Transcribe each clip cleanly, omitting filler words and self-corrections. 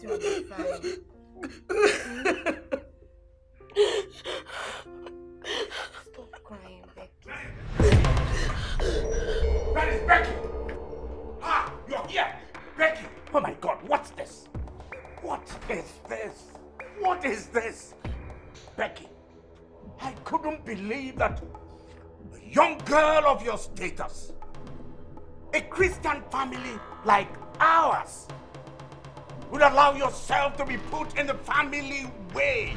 everything will be fine. Stop crying, Becky. That is Becky! Ah, you're here! Becky! Oh my God, what's this? What is this? What is this? Becky, I couldn't believe that a young girl of your status, a Christian family like ours, would allow yourself to be put in the family way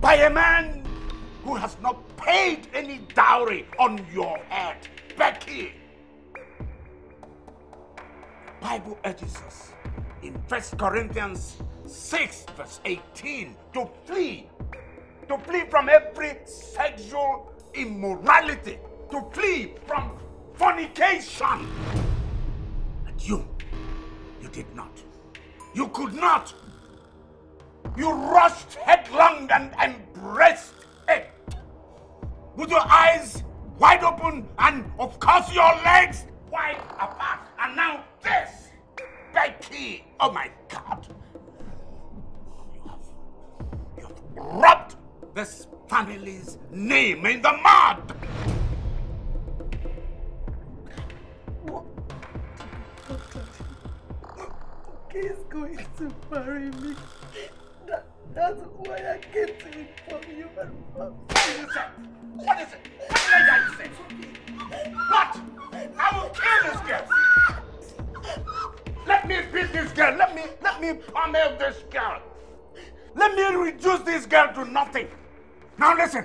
by a man who has not paid any dowry on your head. Becky! The Bible urges us in 1 Corinthians 6 verse 18 to flee from every sexual immorality, to flee from fornication. And you did not. You could not. You rushed headlong and embraced it with your eyes wide open and, of course, your legs wide apart. And now this, Becky, oh my God. You have rubbed this family's name in the mud. He's going to marry me. That's why I came to inform you. What is it? What is it? What did I say? What? I will kill this girl. Let me beat this girl. Let me pummel this girl. Let me reduce this girl to nothing. Now listen.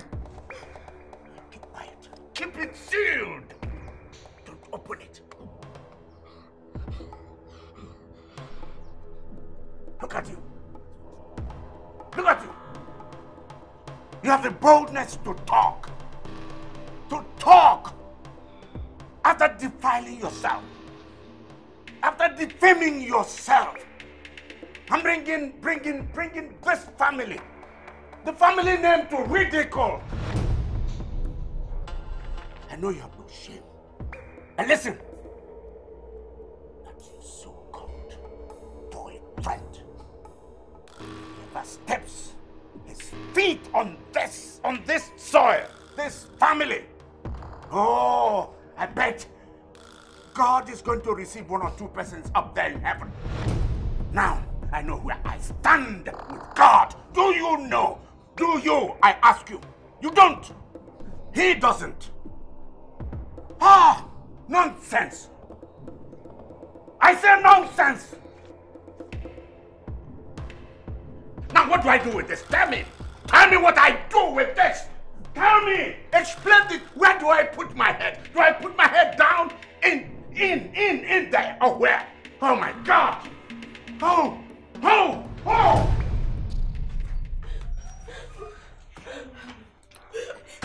Keep quiet. Keep it sealed. Don't open it. Look at you. Look at you. You have the boldness to talk. To talk after defiling yourself. After defaming yourself. I'm bringing this family, the family name, to ridicule. I know you have no shame. And listen, that your so-called boyfriend never steps his feet on this soil, this family. Oh, I bet God is going to receive 1 or 2 persons up there in heaven. Now, I know where I stand with God. Do you know? Do you? I ask you. You don't. He doesn't. Ah, nonsense. I say nonsense. Now what do I do with this? Tell me. Tell me what I do with this. Tell me. Explain it. Where do I put my head? Do I put my head down in there? Or where? Oh my God. Oh.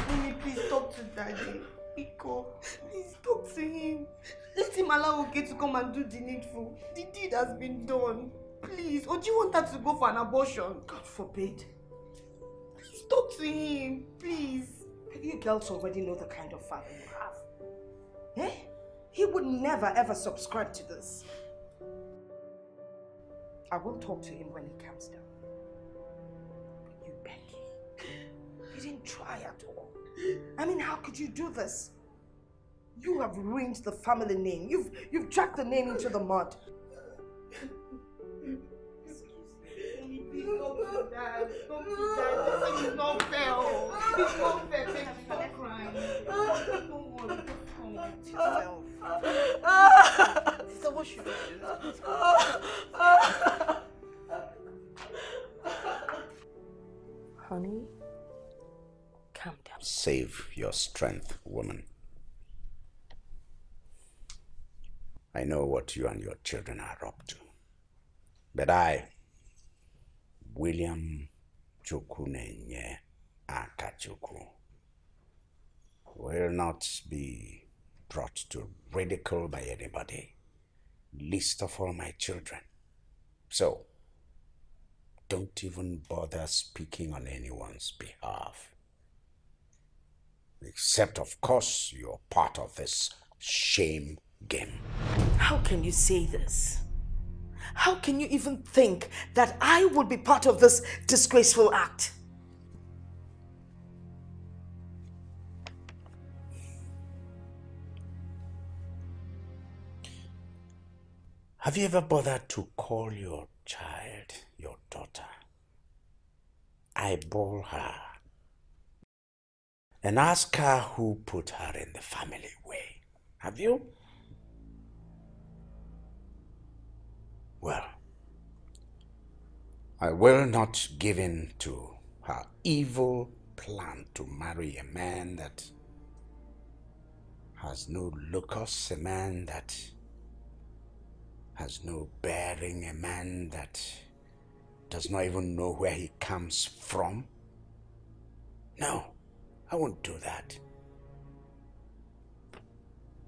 Mommy, please talk to Daddy. Pico, please talk to him. Let him allow Oke to come and do the needful. The deed has been done. Please. Or do you want her to go for an abortion? God forbid. Please talk to him. Please. You girls already know the kind of father you have. Eh? He would never ever subscribe to this. I will talk to him when he comes down. But you, Becky, you didn't try at all. I mean, how could you do this? You have ruined the family name. You've dragged the name into the mud. Please don't do that. Don't do that. This is not fair. It's not fair. Stop crying. Don't worry. Just calm yourself. So what should we do? Honey, calm down. Save your strength, woman. I know what you and your children are up to. But I, William Chukunenye Akachuku, will not be brought to ridicule by anybody, least of all my children. So, don't even bother speaking on anyone's behalf. Except, of course, you're part of this shame game. How can you say this? How can you even think that I would be part of this disgraceful act? Have you ever bothered to call your child, your daughter, eyeball her, and ask her who put her in the family way? Have you? Well, I will not give in to her evil plan to marry a man that has no locus, a man that has no bearing, a man that does not even know where he comes from. No, I won't do that.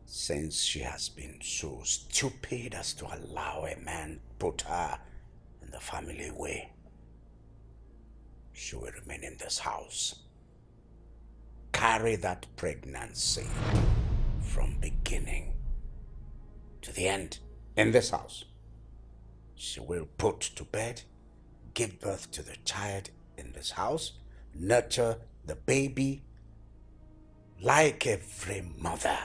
Since she has been so stupid as to allow a man put her in the family way, she will remain in this house. Carry that pregnancy from beginning to the end in this house. She will put to bed, give birth to the child in this house, nurture the baby like every mother,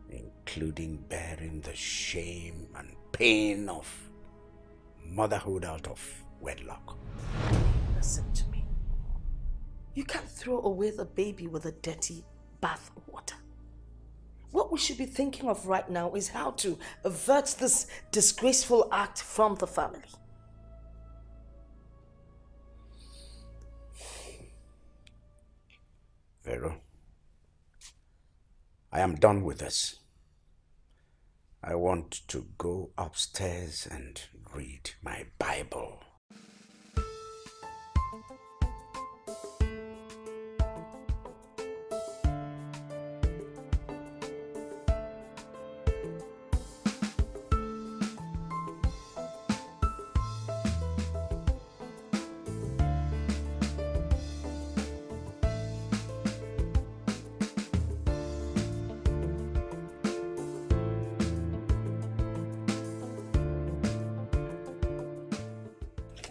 including bearing the shame and pain of motherhood out of wedlock. Listen to me. You can't throw away the baby with a dirty bath water. What we should be thinking of right now is how to avert this disgraceful act from the family. Vero, I am done with this. I want to go upstairs and read my Bible.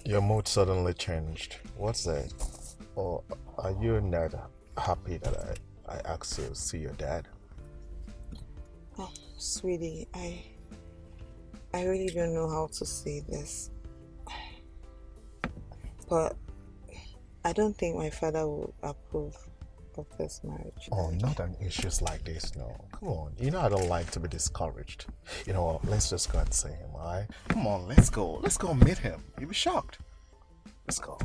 Your mood suddenly changed. What's that? Or are you not happy that I asked you to see your dad? Oh, sweetie, I really don't know how to say this. But I don't think my father will approve of this marriage. Oh, not on issues like this, no. Come on, you know I don't like to be discouraged. You know what, let's just go and see him, alright? Come on, let's go. Let's go meet him. You'll be shocked. Let's go.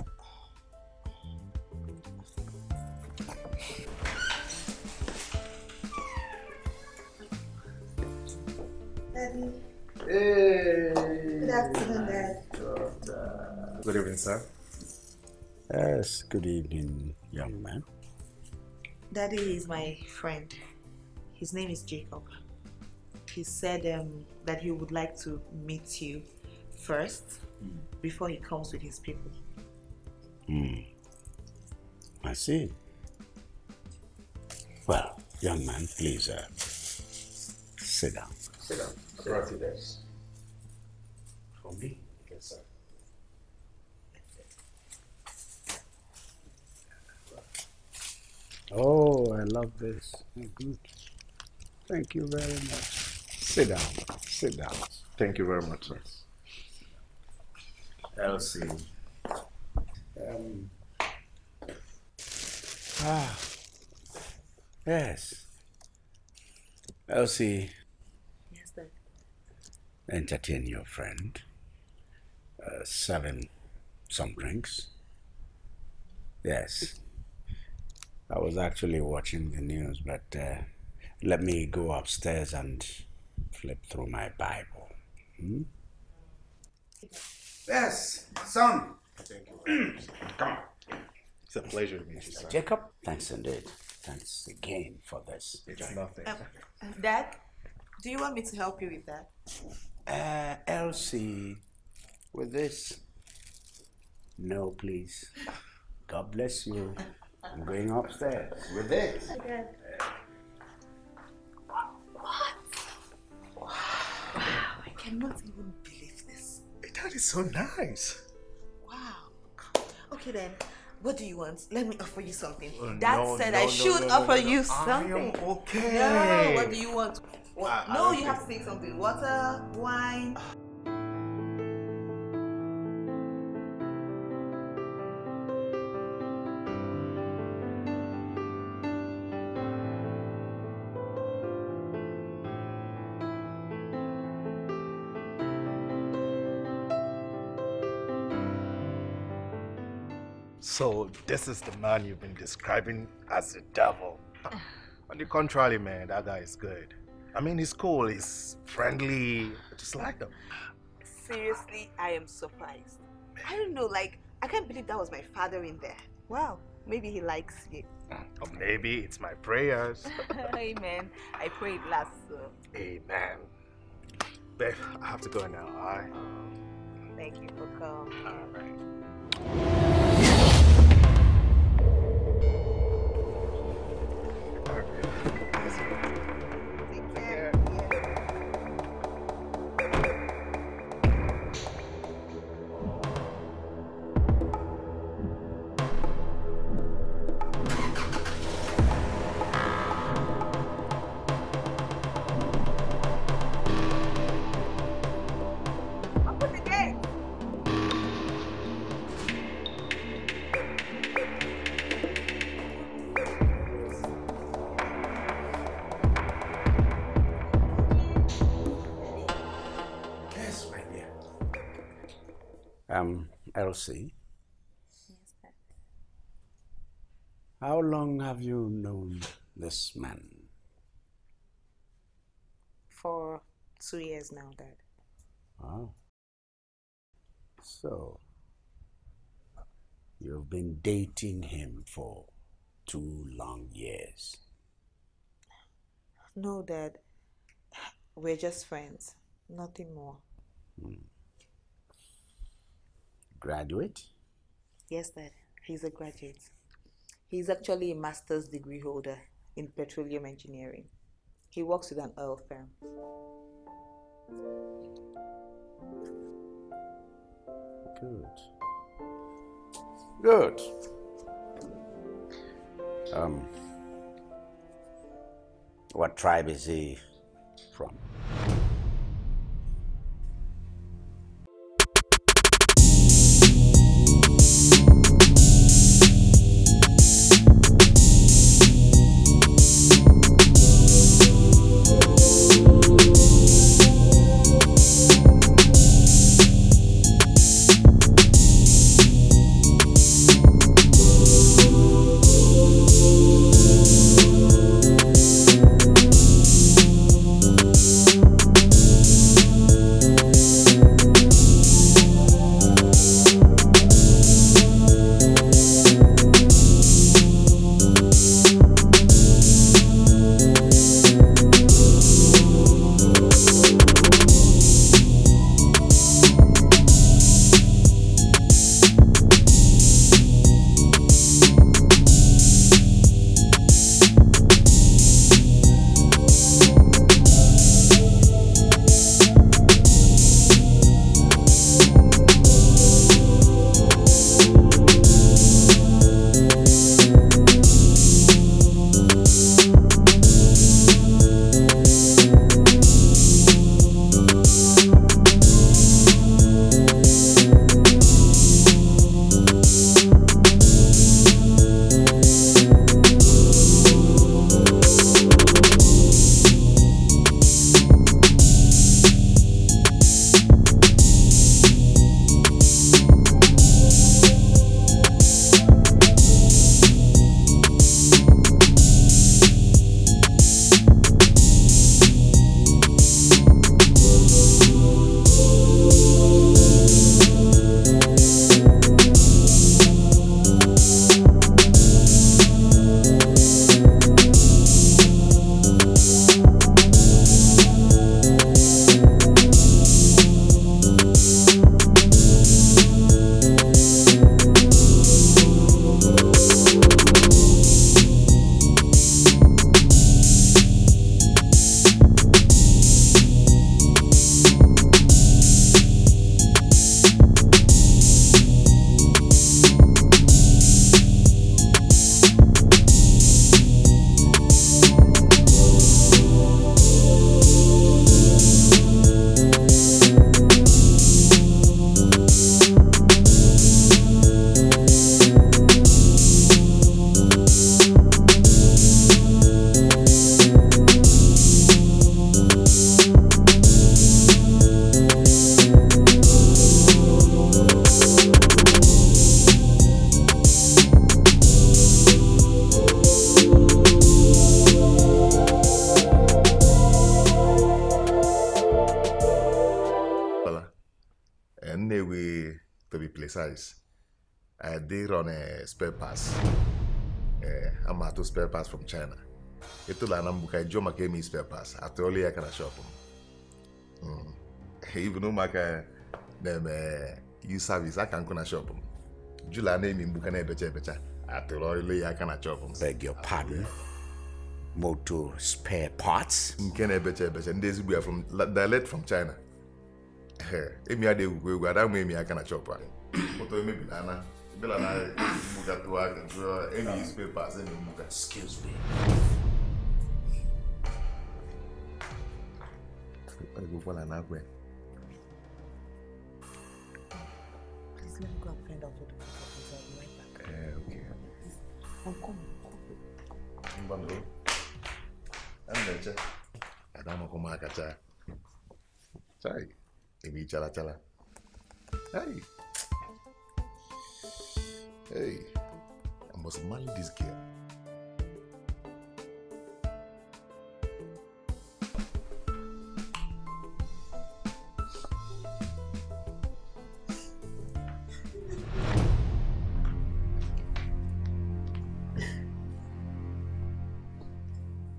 Daddy. Hey! Good afternoon, Dad. Good evening, sir. Yes, good evening, young man. Daddy is my friend. His name is Jacob. He said that he would like to meet you first before he comes with his people. I see. Well, young man, please sit down. Sit down. I brought you this. For me? Yes, sir. Oh, I love this. Good. Thank you very much. Sit down. Sit down. Thank you very much, sir. Elsie. Yes. Elsie, Yes, Dad. entertain your friend. Serve him some drinks. Yes. I was actually watching the news, but let me go upstairs and flip through my Bible. Yes, son. Thank you. Come on. It's a pleasure to meet you, sir. Jacob, thanks indeed. Thanks again for this. It's nothing. Dad, do you want me to help you with that? Elsie, with this? No, please. God bless you. I'm going upstairs with this. Okay. Wow, I can cannot even believe this. That is so nice. Wow. Okay then, what do you want? Let me offer you something. Oh, Dad no, said no, I no, should no, offer no, no. you something. I am okay. No, what do you want? What? I No, don't you have to say something. Water, wine. So this is the man you've been describing as the devil. On the contrary, man, that guy is good. I mean, he's cool, he's friendly, I just like him. Seriously, I am surprised. I don't know, like, I can't believe that was my father in there. Wow, maybe he likes you. Or maybe it's my prayers. Amen. I pray it lasts. Amen. Babe, I have to go now, alright? Thank you for coming. Alright. Take care. Open the gate. Yes, my dear. Elsie, Yes, Dad. how long have you known this man? For 2 years now, Dad. Oh. So, you've been dating him for 2 long years. No, Dad. We're just friends. Nothing more. Graduate? Yes, Dad. He's a graduate. He's actually a master's degree holder in petroleum engineering. He works with an oil firm. Good. Good. What tribe is he from? Anyway, to be precise, I did run a spare pass. I'm out to spare pass from China. Ito la nambuka Joe make me spare pass. After all, I can shop them. Even though maka them use service, I can shop them. Jula name in Bukane becha. After all, I can shop them. Beg your pardon. Motor spare parts? Nkene becha. And this we are from direct from China. Emi ade we ada me I can shop. Motor maybe Nana. Bela na buka to work and any spare pass any buka. Excuse me. Please let me go and find out what the fuck is. I'll be right back. Okay. I'm coming. Mbando. Amnecha. Adama kuma akacha. Chai. Ebi chala. Hey. I must marry this girl.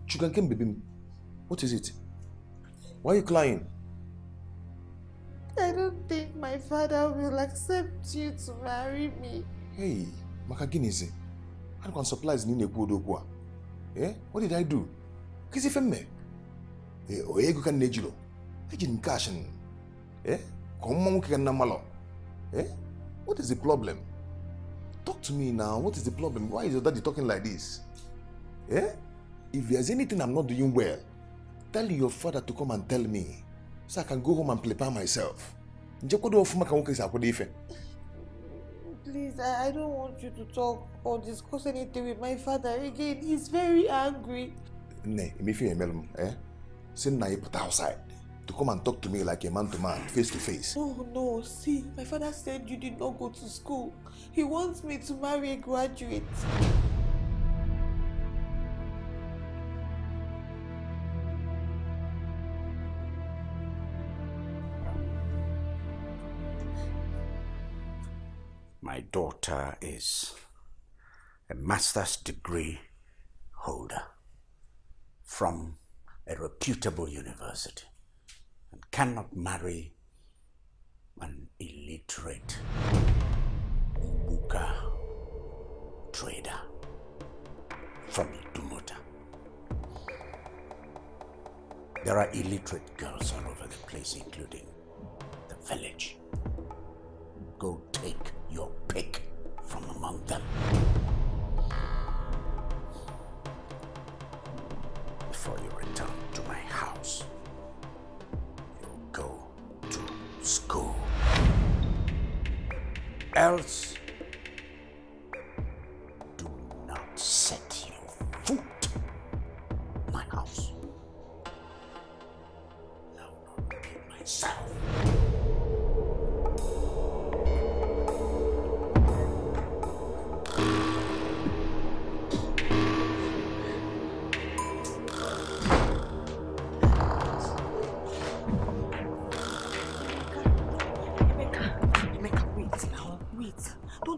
Sugarcane baby, what is it? Why are you crying? I don't think my father will accept you to marry me. Hey, Makaginizi, I can supplies Nina Kudo. Eh? What did I do? Kiss if me. Eh, or you can nejilo. I didn't cash in. Eh? Come on, can namalo. Eh? What is the problem? Talk to me now. What is the problem? Why is your daddy talking like this? Eh? If there's anything I'm not doing well, tell your father to come and tell me, so I can go home and prepare myself. Please, I don't want you to talk or discuss anything with my father again. He's very angry. Ne, if you send na put outside to come and talk to me like a man to man, face to face. No, see, my father said you did not go to school. He wants me to marry a graduate. My daughter is a master's degree holder from a reputable university and cannot marry an illiterate Ubuka trader from Idumota. There are illiterate girls all over the place, including the village. Go take your pick from among them. Before you return to my house, you'll go to school. Else, do not set your foot in my house. I will not repeat myself.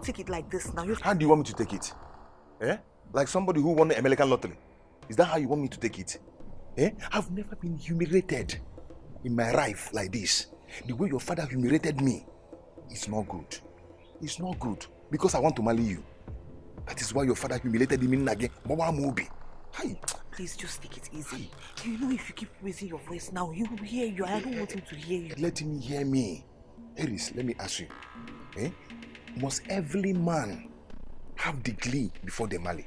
Take it like this now. How do you want me to take it? Eh? Like somebody who won the American lottery. Is that how you want me to take it? Eh? I've never been humiliated in my life like this. The way your father humiliated me, it's not good. It's not good because I want to marry you. That is why your father humiliated me again. Hi. Please just take it easy. You know if you keep raising your voice now, he will hear you. I don't want him to hear you. Let him hear me. Eris, let me ask you. Eh? Must every man have degree before they marry?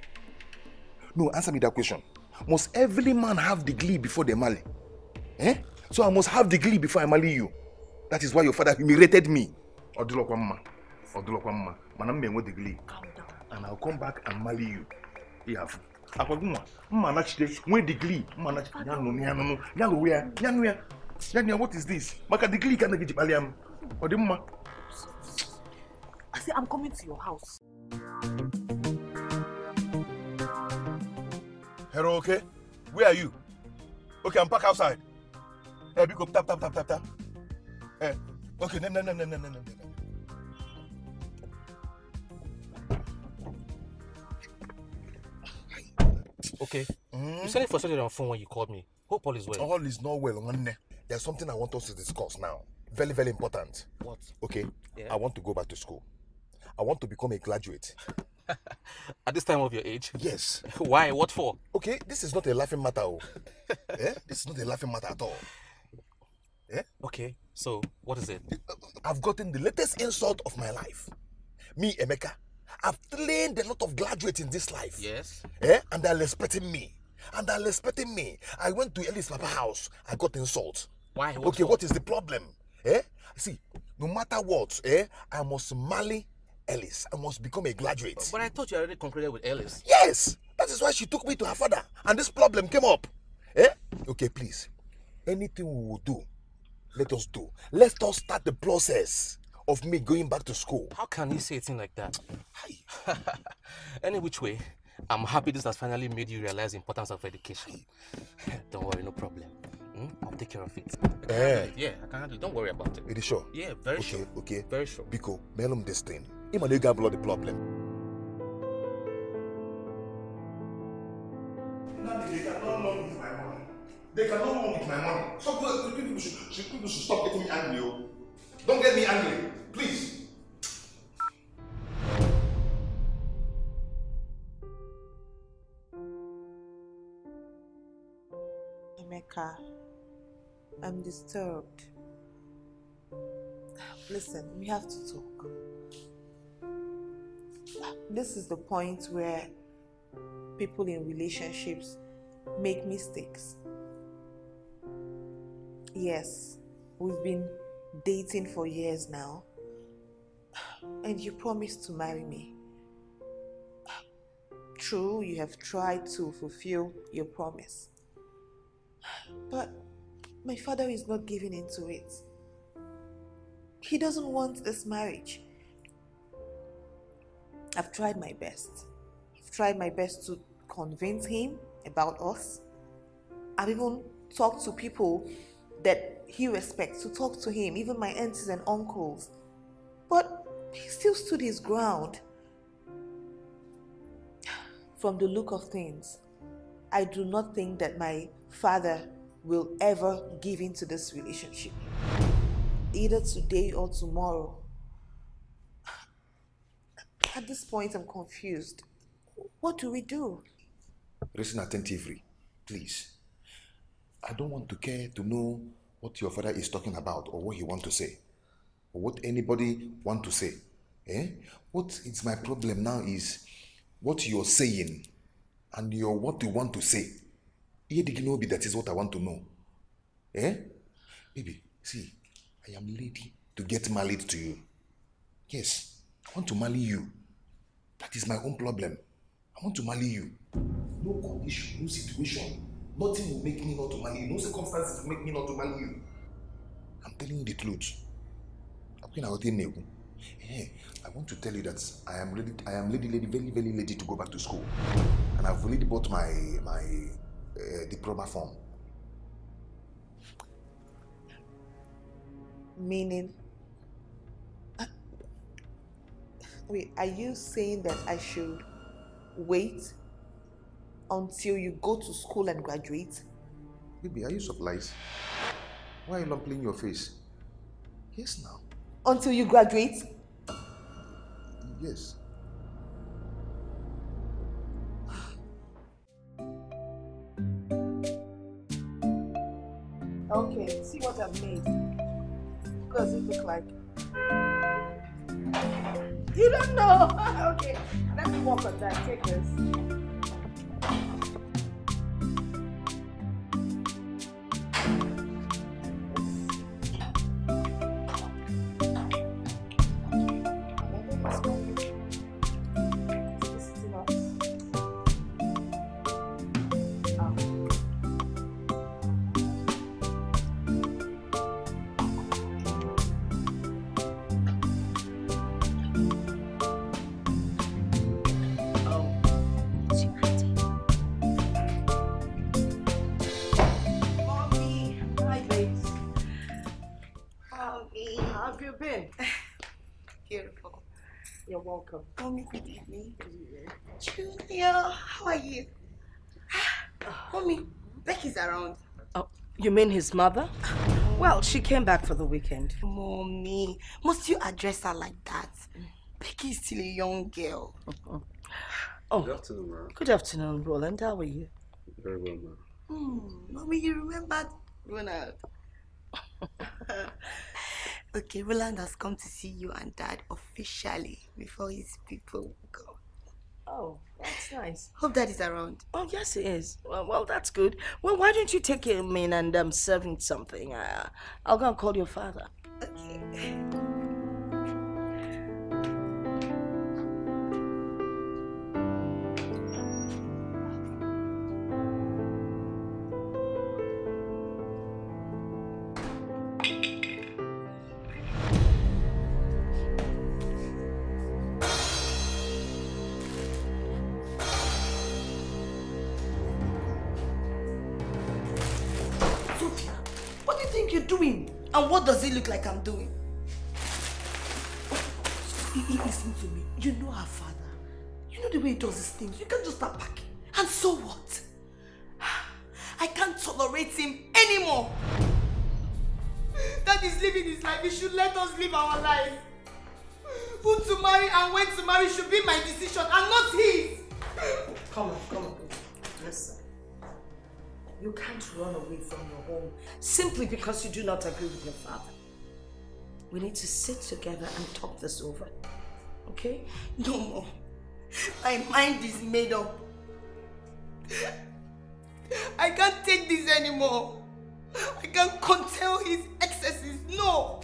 No, answer me that question. Must every man have degree before they marry? Eh? So I must have degree before I marry you. That is why your father humiliated me. Odulokwamma. Manam me degree. Calm down. And I'll come back and marry you. Yeah. Akwaguma. Mma chide when degree. Mma Nyanu what is this? Maka degree can get Paliam. Odimma. I say I'm coming to your house. Hello, okay? Where are you? Okay, I'm back outside. Hey, pick up, tap. Hey, Okay, no. Okay. You sounded frustrated on the phone when you called me. Hope all is well. All is not well, Nwanne. There's something I want us to discuss now. Very, very important. What? Okay, Yeah. I want to go back to school. I want to become a graduate. At this time of your age? Yes. Why? What for? Okay, this is not a laughing matter. This is not a laughing matter at all. Okay, so what is it? I've gotten the latest insult of my life. Me, Emeka, I've trained a lot of graduates in this life. Yes. And they're respecting me. I went to Ellie's Papa house. I got insult. Why? What is the problem? See, no matter what, I must marry Ellis. I must become a graduate. But I thought you already concluded with Ellis. Yes! That is why she took me to her father. And this problem came up. Okay, please. Anything we will do, let us do. Let us start the process of me going back to school. How can you say a thing like that? Any which way, I'm happy this has finally made you realize the importance of education. Don't worry, no problem. I'll take care of it. Yeah, I can handle it. Don't worry about it. Are you sure? Yeah, very sure. Okay. Very sure. Biko, melum this thing. Ima no got blood the problem. They cannot run with my money. They cannot run with my money. So people should stop getting me angry. Don't get me angry, please. Emeka, I'm disturbed. Listen, we have to talk. This is the point where people in relationships make mistakes. Yes, we've been dating for years now, and you promised to marry me. True, you have tried to fulfill your promise, but my father is not giving into it. He doesn't want this marriage. I've tried my best. I've tried my best to convince him about us. I've even talked to people that he respects to talk to him, even my aunts and uncles. But he still stood his ground. From the look of things, I do not think that my father will ever give in to this relationship. Either today or tomorrow. At this point, I'm confused. What do we do? Listen attentively, please. I don't want to care to know what your father is talking about or what he wants to say. Or what anybody want to say. What is my problem now is what you're saying and what you want to say. That is what I want to know. Baby, see, I am ready to get married to you. Yes, I want to marry you. That is my own problem. I want to marry you. No condition, no situation. Nothing will make me not to marry you. No circumstances will make me not to marry you. I'm telling you the truth. I want to tell you that I am ready, very, very ready to go back to school. And I've already bought my diploma form. Meaning? Wait, are you saying that I should wait until you go to school and graduate? Baby, are you surprised? Why are you not playing your face? Yes, now. Until you graduate? Yes. Okay, see what I've made. What does it look like? You don't know? Okay, let me work on that. Take this. Beautiful. You're welcome. Mommy, good evening. Junior, how are you? Mommy, Becky's around. Oh, you mean his mother? Well, she came back for the weekend. Mommy, must you address her like that? Becky is still a young girl. Oh, Good afternoon, ma. good afternoon, Roland. How are you? Very well, ma. Mommy, you remembered Ronald? Okay, Roland has come to see you and Dad officially before his people go. Oh, that's nice. Hope Dad is around. Oh, yes, he is. Well, that's good. Well, why don't you take him in and serve him something? I'll go and call your father. Okay. Sophia, what do you think you're doing? And what does it look like I'm doing? Listen to me. You know our father. You know the way he does his things. You can't just start packing. And so what? I can't tolerate him anymore. Dad is living his life. He should let us live our life. Who to marry and when to marry should be my decision and not his. Come on. Listen. You can't run away from your home simply because you do not agree with your father. We need to sit together and talk this over. Okay? No more. My mind is made up. I can't take this anymore. I can't control his excesses. No.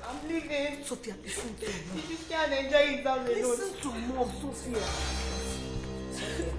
I'm leaving. Sophia, listen to me. You can't enjoy his house alone. Listen to Mom, Sophia. Sophia.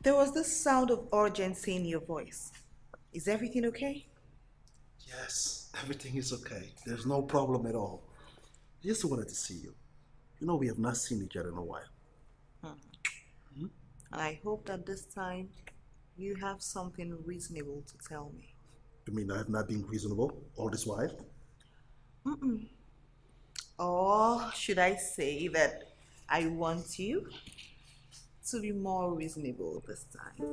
There was this sound of urgency in your voice. Is everything okay? Yes, everything is okay. There's no problem at all. I just wanted to see you. You know, we have not seen each other in a while. I hope that this time you have something reasonable to tell me. You mean I have not been reasonable all this while? Or should I say that I want you to be more reasonable this time?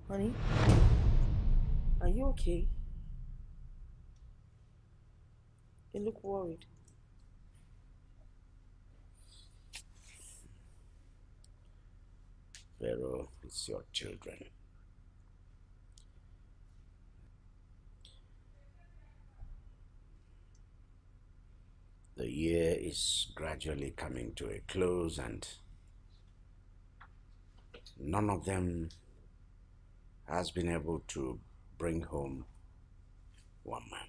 Honey, are you okay? You look worried. Vero, it's your children. The year is gradually coming to a close and none of them has been able to bring home one man.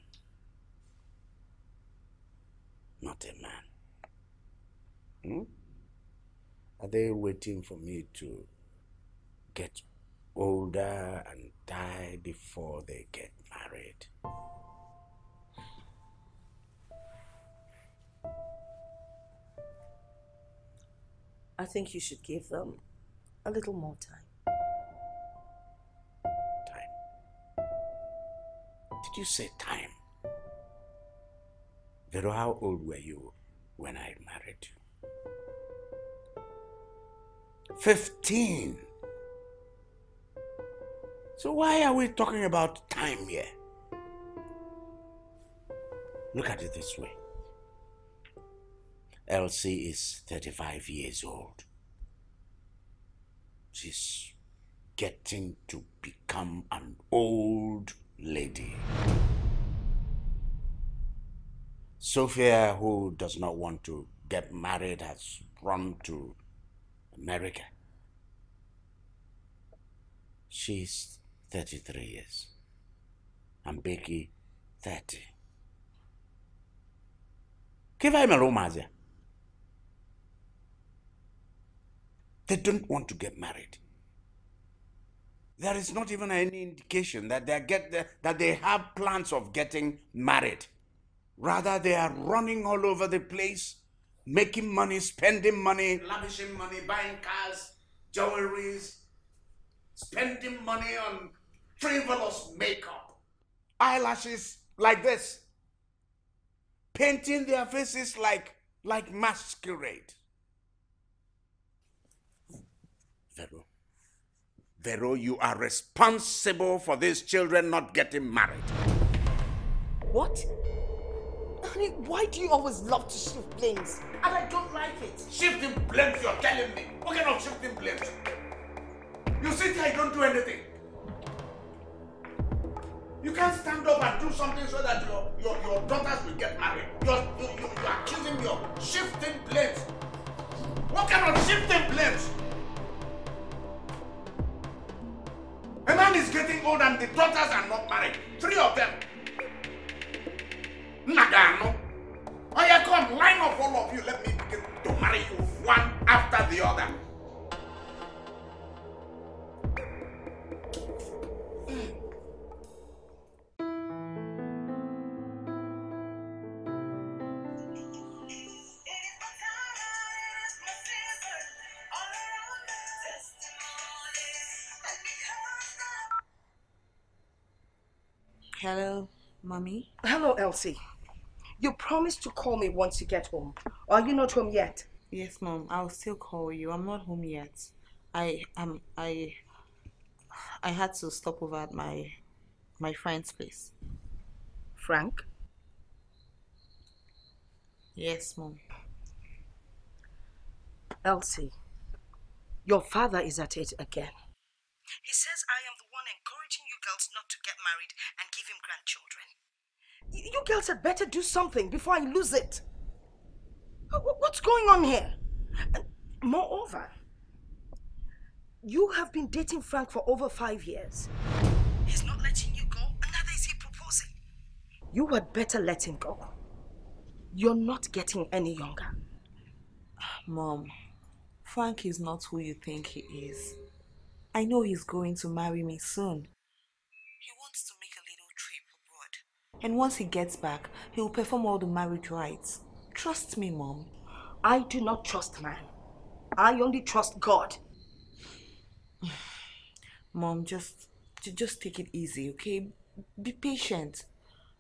Not a man. Are they waiting for me to get older and die before they get married? I think you should give them a little more time. Time. Did you say time? Vero, how old were you when I married you? 15. So why are we talking about time here? Look at it this way. Elsie is 35 years old. She's getting to become an old lady. Sophia, who does not want to get married, has run to America. She's 33 years. And Becky, 30. They don't want to get married. There is not even any indication that they have plans of getting married. Rather, they are running all over the place, making money, spending money, lavishing money, buying cars, jewelries, spending money on frivolous makeup, eyelashes like this, painting their faces like masquerade. Vero, you are responsible for these children not getting married. What? Honey, why do you always love to shift blames? And I don't like it. Shifting blames, you're telling me? What kind of shifting blames? You sit here, you don't do anything. You can't stand up and do something so that your daughters will get married. You're accusing me of shifting blames. What kind of shifting blames? A man is getting old and the daughters are not married. 3 of them. Nagano. Oh yeah, come, line up all of you. Let me begin to marry you one after the other. Hello, Mommy. Hello, Elsie. You promised to call me once you get home. Are you not home yet? Yes, Mom. I'll still call you. I'm not home yet. I had to stop over at my friend's place. Frank? Yes, Mom. Elsie, your father is at it again. He says I am the one encouraging you girls not to get married and give him grandchildren. You girls had better do something before I lose it. What's going on here? And moreover, you have been dating Frank for over 5 years. He's not letting you go, and neither is he proposing. You had better let him go. You're not getting any younger. Mom, Frank is not who you think he is. I know he's going to marry me soon. He wants to make a little trip abroad. And once he gets back, he'll perform all the marriage rites. Trust me, Mom. I do not trust man. I only trust God. Mom, just take it easy, okay? Be patient.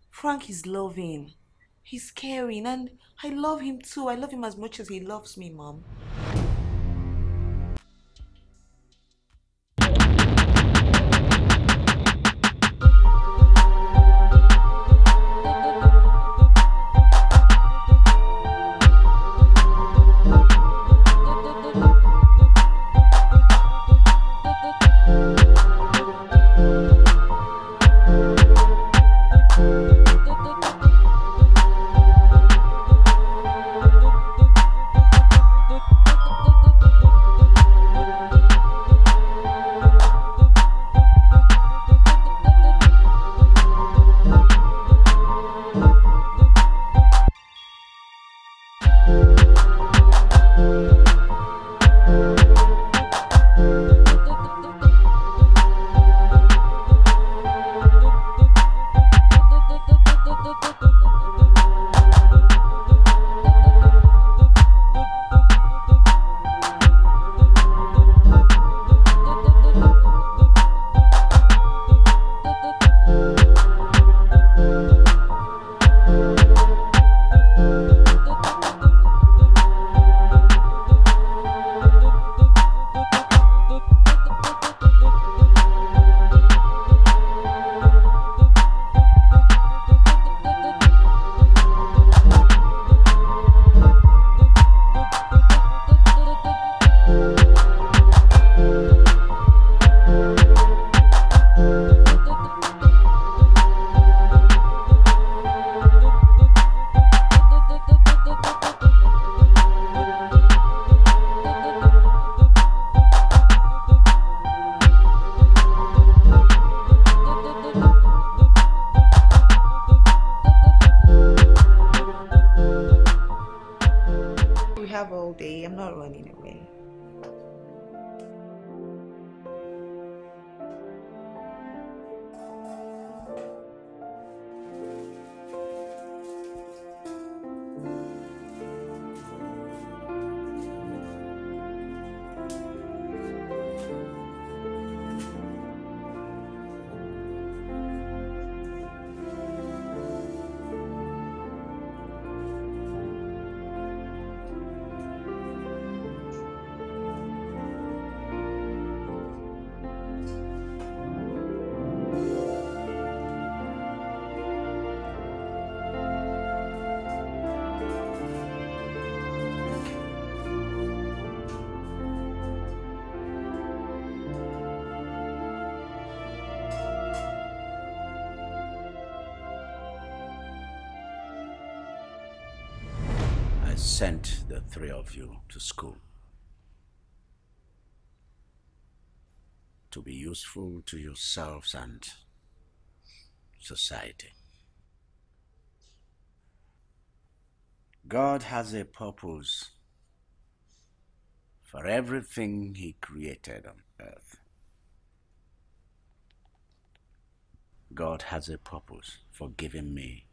Frank is loving. He's caring, and I love him too. I love him as much as he loves me, Mom. running away. I sent the three of you to school to be useful to yourselves and society. God has a purpose for everything He created on earth. God has a purpose for giving me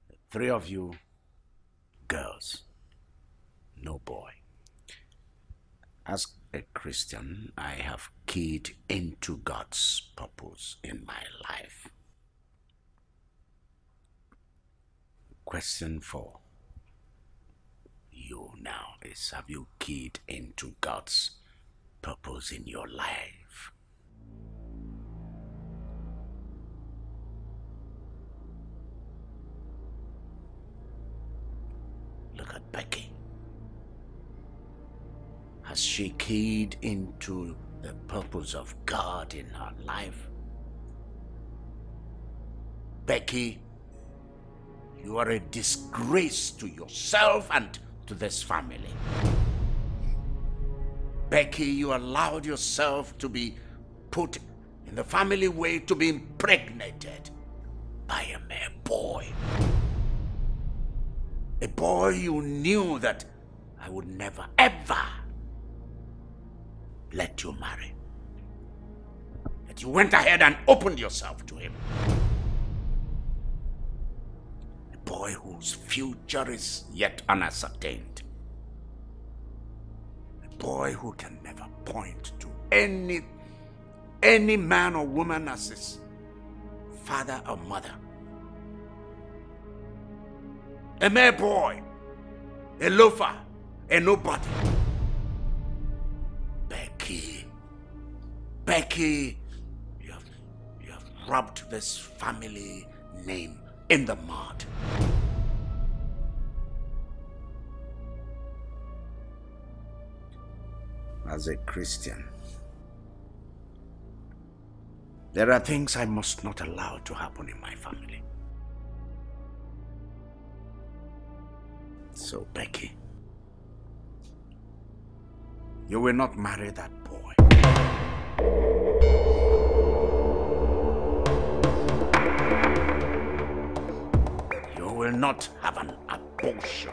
the three of you girls, no boy. As a Christian, I have keyed into God's purpose in my life. Question for you now is, have you keyed into God's purpose in your life? Look at Becky. Has she keyed into the purpose of God in her life? Becky, you are a disgrace to yourself and to this family. Becky, you allowed yourself to be put in the family way to be impregnated by a mere boy. A boy you knew that I would never, ever let you marry. That you went ahead and opened yourself to him. A boy whose future is yet unascertained. A boy who can never point to any man or woman as his father or mother. A mere boy, a loafer, a nobody. Becky, you have rubbed this family name in the mud. As a Christian, there are things I must not allow to happen in my family. So, Becky, you will not marry that boy. You will not have an abortion.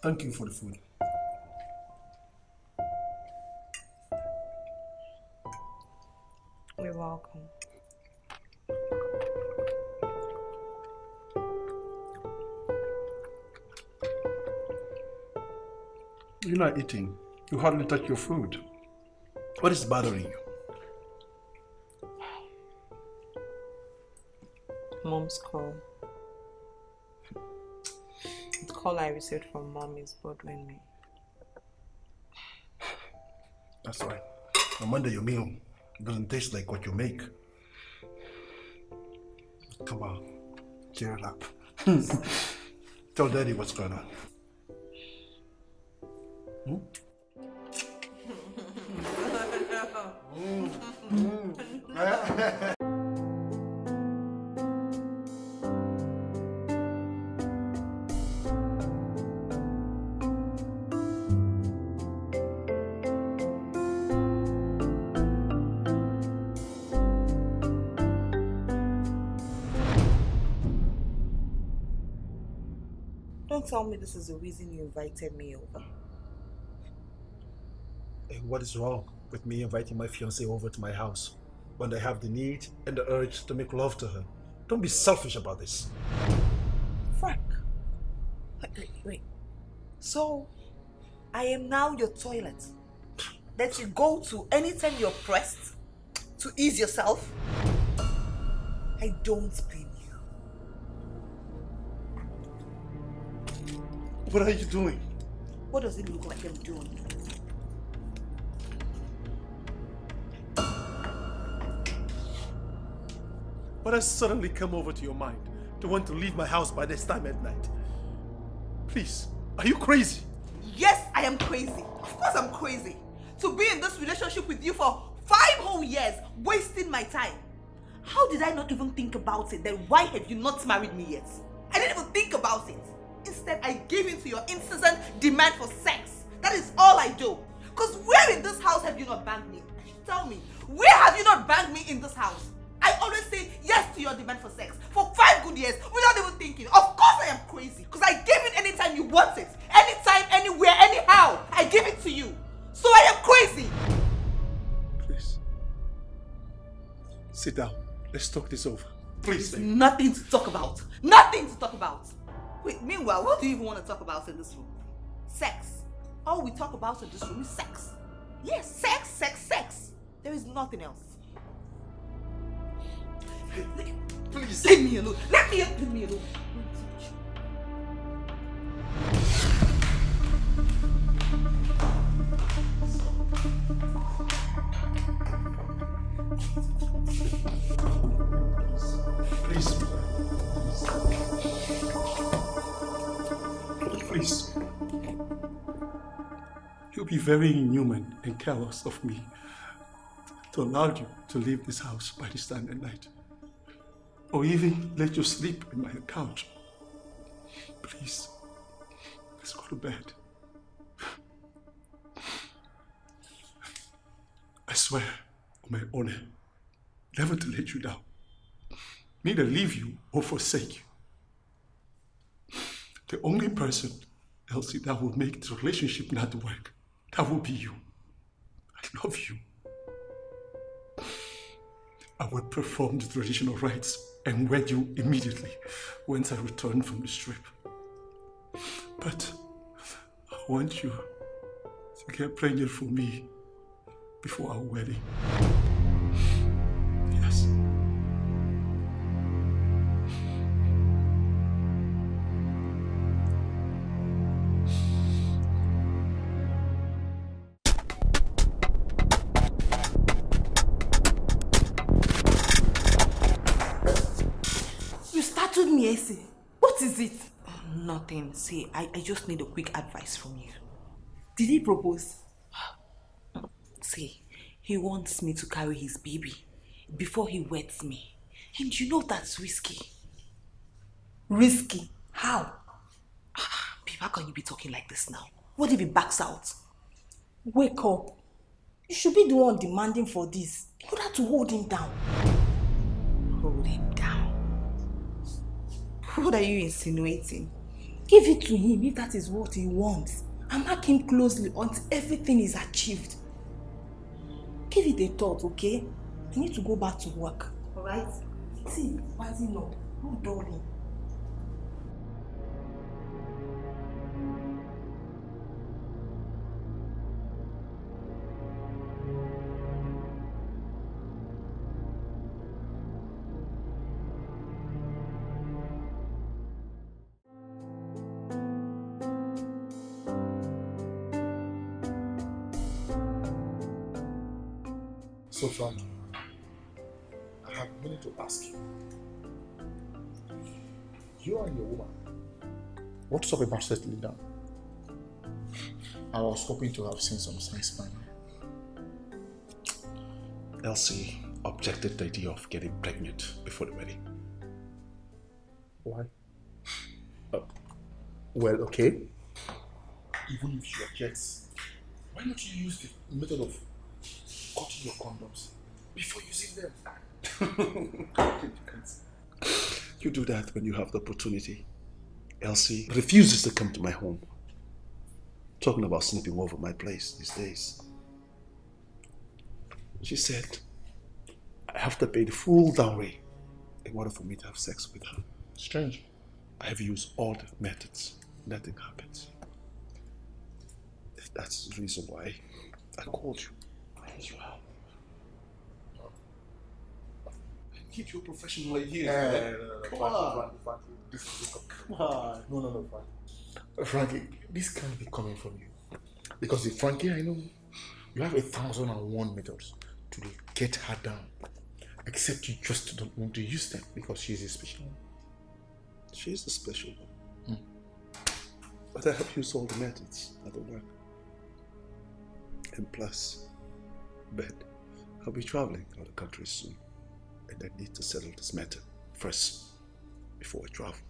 Thank you for the food. You're welcome. You're not eating. You hardly touch your food. What is bothering you? Mom's call. The call I received from Mom is bothering me. That's right. On Monday, your meal. It doesn't taste like what you make. Come on, cheer it up. Tell Daddy what's going on. Don't tell me this is the reason you invited me over. Hey, what is wrong with me inviting my fiancée over to my house when I have the need and the urge to make love to her? Don't be selfish about this. Frank, wait. So, I am now your toilet that you go to anytime you're pressed to ease yourself? I don't blame you. What are you doing? What does it look like I'm doing? What has suddenly come over to your mind to want to leave my house by this time at night? Please, are you crazy? Yes, I am crazy. Of course I'm crazy. To be in this relationship with you for 5 whole years, wasting my time. How did I not even think about it? Then why have you not married me yet? I didn't even think about it. Instead, I gave in to your incessant demand for sex. That is all I do. Because where in this house have you not banged me? Tell me, where have you not banged me in this house? I always say yes to your demand for sex for 5 good years without even thinking. Of course I am crazy because I give it anytime you want it. Anytime, anywhere, anyhow. I give it to you. So I am crazy. Please. Sit down. Let's talk this over. Please. There's nothing to talk about. Nothing to talk about. Wait, meanwhile, what do you even want to talk about in this room? Sex. All we talk about in this room is sex. Yes, sex, sex, sex. There is nothing else. Please. Leave me alone. Leave me alone. Please. Please. You'll be very inhuman and careless of me to allow you to leave this house by this time at night. Or even let you sleep in my couch. Please, let's go to bed. I swear on my honor, never to let you down. Neither leave you or forsake you. The only person, Elsie, that will make the relationship not work, that will be you. I love you. I will perform the traditional rites and wed you immediately once I return from the strip. But I want you to get pregnant for me before our wedding. Yes. What is it? Nothing. See, I just need a quick advice from you. Did he propose? See, he wants me to carry his baby before he weds me. And you know that's risky. Risky? How? Babe, how can you be talking like this now? What if he backs out? Wake up. You should be the one demanding for this. You have to hold him down. Hold him down? What are you insinuating? Give it to him if that is what he wants. And mark him closely until everything is achieved. Give it a thought, okay? I need to go back to work. Alright? See, why is he not? Don't dull him. So, Frank, meaning to ask you. You and your woman, what's up about settling down? I was hoping to have seen some signs by now. Elsie objected to the idea of getting pregnant before the wedding. Why? Well, okay. Even if she objects, why don't you use the method of cutting your condoms before using them? You do that when you have the opportunity. Elsie refuses to come to my home. Talking about sleeping over my place these days. She said, I have to pay the full dowry in order for me to have sex with her. Strange. I have used all the methods. Nothing happens. That's the reason why I called you. As well. Keep your professional here. Come on. Frankie, this can't be coming from you. Because if Frankie, I know you have 1,001 methods to get her down. Except you just don't want to use them because she's a special one. She's the special one. But I have used all the methods that don't work. And plus, Ben, I'll be traveling out of the country soon. And I need to settle this matter first before I travel.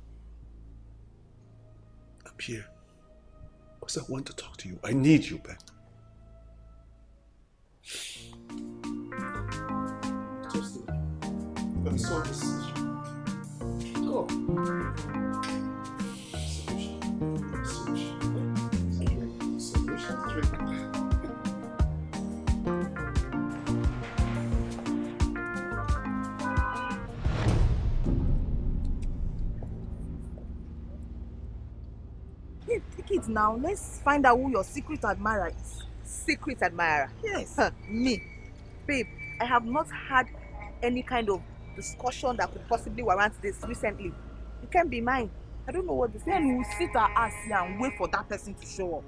I'm here because I want to talk to you. I need you, Ben. Just do it. I'm going to solve this issue. Go. Take it now. Let's find out who your secret admirer is. Secret admirer? Yes. Me. Babe, I have not had any kind of discussion that could possibly warrant this recently. It can't be mine. I don't know what this is. Then we'll sit our ass here and wait for that person to show up.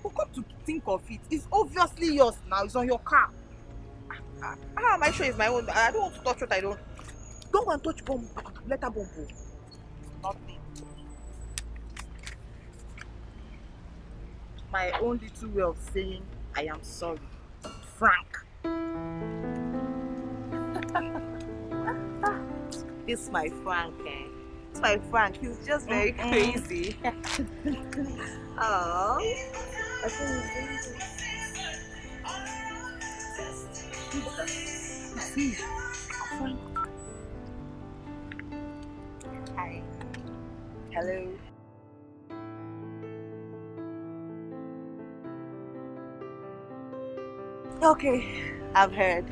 But come to think of it, it's obviously yours now. It's on your car. How am I sure it's my own? I don't want to touch what I don't. Don't go and touch bomb. Let her bomb go. Nothing. My own little way of saying I am sorry. Frank. This is my Frank, eh? It's my Frank. He's just very crazy. Oh. Hi. Hello. Okay, I've heard.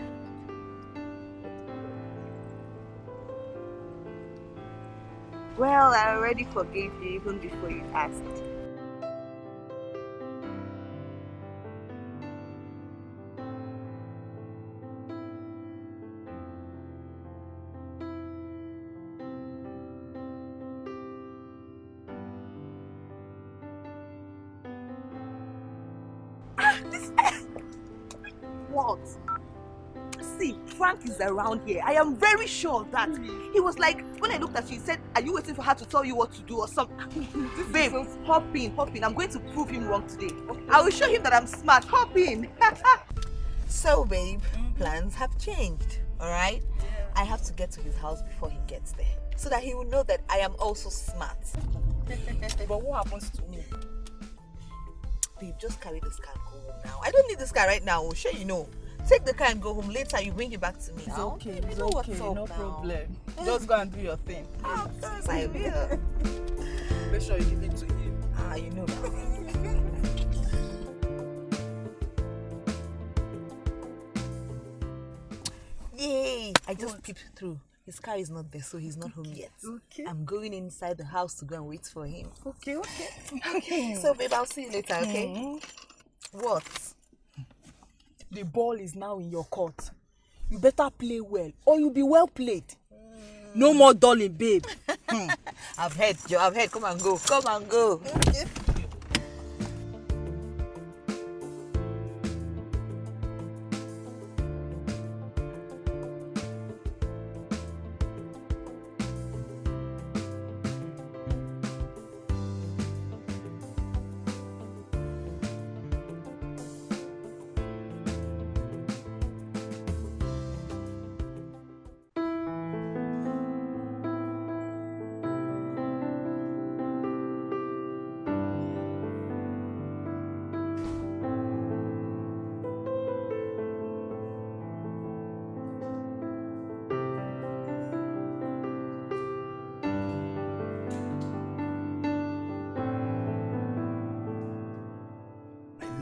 Well, I already forgave you even before you asked. What? See, Frank is around here. I am very sure of that. He was like, when I looked at you, he said, are you waiting for her to tell you what to do or something? Babe, hop in. I'm going to prove him wrong today. Okay. I will show him that I'm smart. Hop in. So, babe, plans have changed, alright? Yeah. I have to get to his house before he gets there, so that he will know that I am also smart. But what happens to me? Babe, just carry this car and go home now. I don't need this car right now, sure you know. Take the car and go home. Later, you bring it back to me. It's now. okay, it's okay, no problem. Just go and do your thing. Of course I will. Make sure you give it to him. You know that. Yay! I just peeped through. His car is not there, so he's not home yet. Okay. I'm going inside the house to go and wait for him. Okay. So, babe, I'll see you later, okay? What? The ball is now in your court. You better play well, or you'll be well played. No more dulling, babe. I've heard, Joe. I've heard. Come and go. Come and go.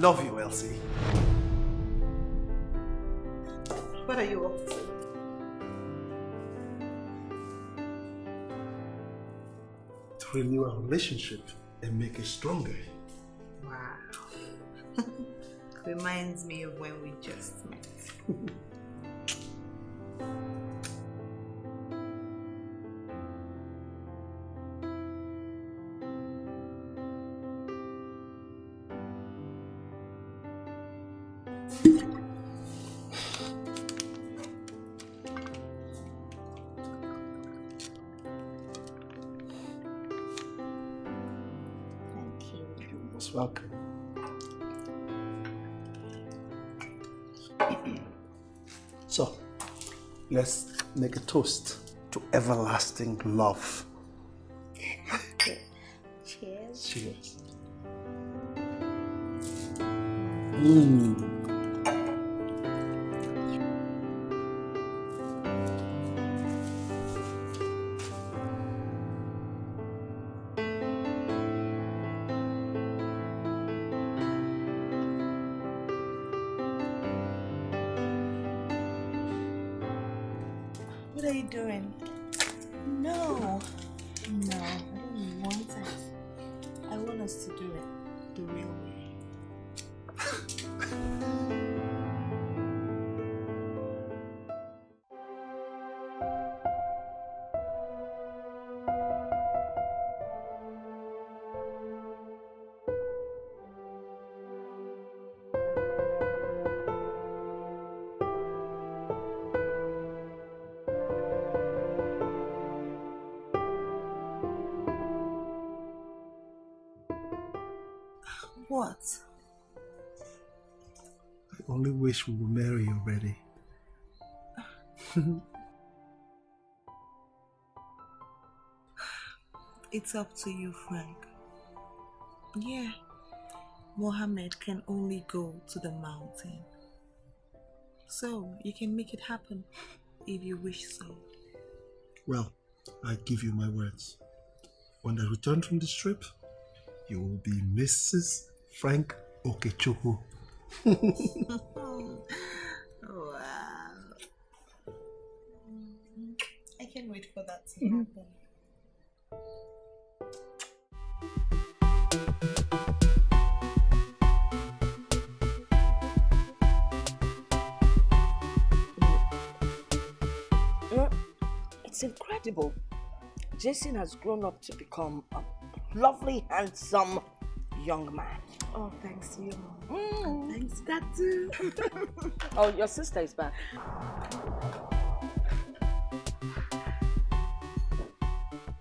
love you, Elsie. What are you up to? To renew our relationship and make it stronger. Wow. Reminds me of when we just met. Most welcome. So, let's make a toast to everlasting love. Cheers. Cheers. What are you doing? No. No, I don't want it. I want us to do it the real way. What? I only wish we were married already. It's up to you, Frank. Yeah, Mohammed can only go to the mountain. So, you can make it happen if you wish so. Well, I give you my words. When I return from this trip, you will be Mrs. Frank Okechukwu. Wow. I can't wait for that to happen. It's incredible. Jason has grown up to become a lovely, handsome young man. Oh, thanks to you, Mom. Thanks to that too. Oh, your sister is back.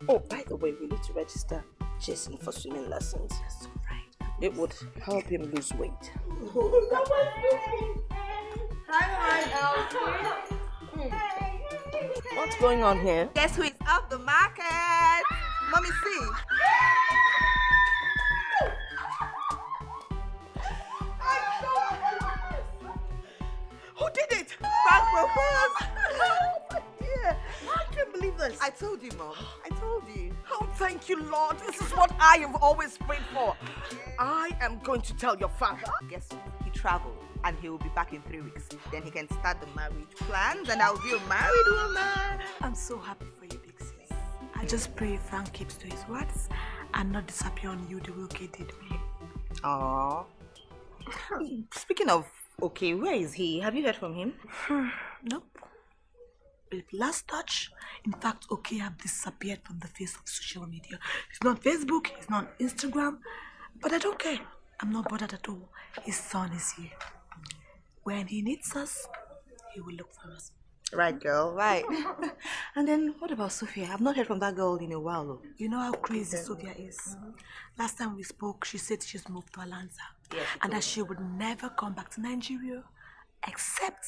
Oh, by the way, we need to register Jason for swimming lessons. That's all right. It would help him lose weight. What's going on here? Guess who is off the market? Mommy, see. Who did it? Frank proposed. Yeah, I can't believe this. I told you, Mom. I told you. Oh, thank you, Lord. This is what I have always prayed for. I am going to tell your father. Guess what? He traveled and he will be back in 3 weeks. Then he can start the marriage plans and I'll be a married woman. I'm so happy for you, big sis. I just pray Frank keeps to his words and not disappear on you the way Oke did me. Aww. Speaking of okay, where is he? Have you heard from him? Nope. With last touch, in fact, Oke have disappeared from the face of social media. He's not on Facebook, he's not on Instagram, but I don't care. I'm not bothered at all. His son is here. When he needs us, he will look for us. Right, girl, right. And then what about Sophia? I've not heard from that girl in a while, though. You know how crazy Sophia is. Last time we spoke, she said she's moved to Atlanta. Yeah, and that she would never come back to Nigeria except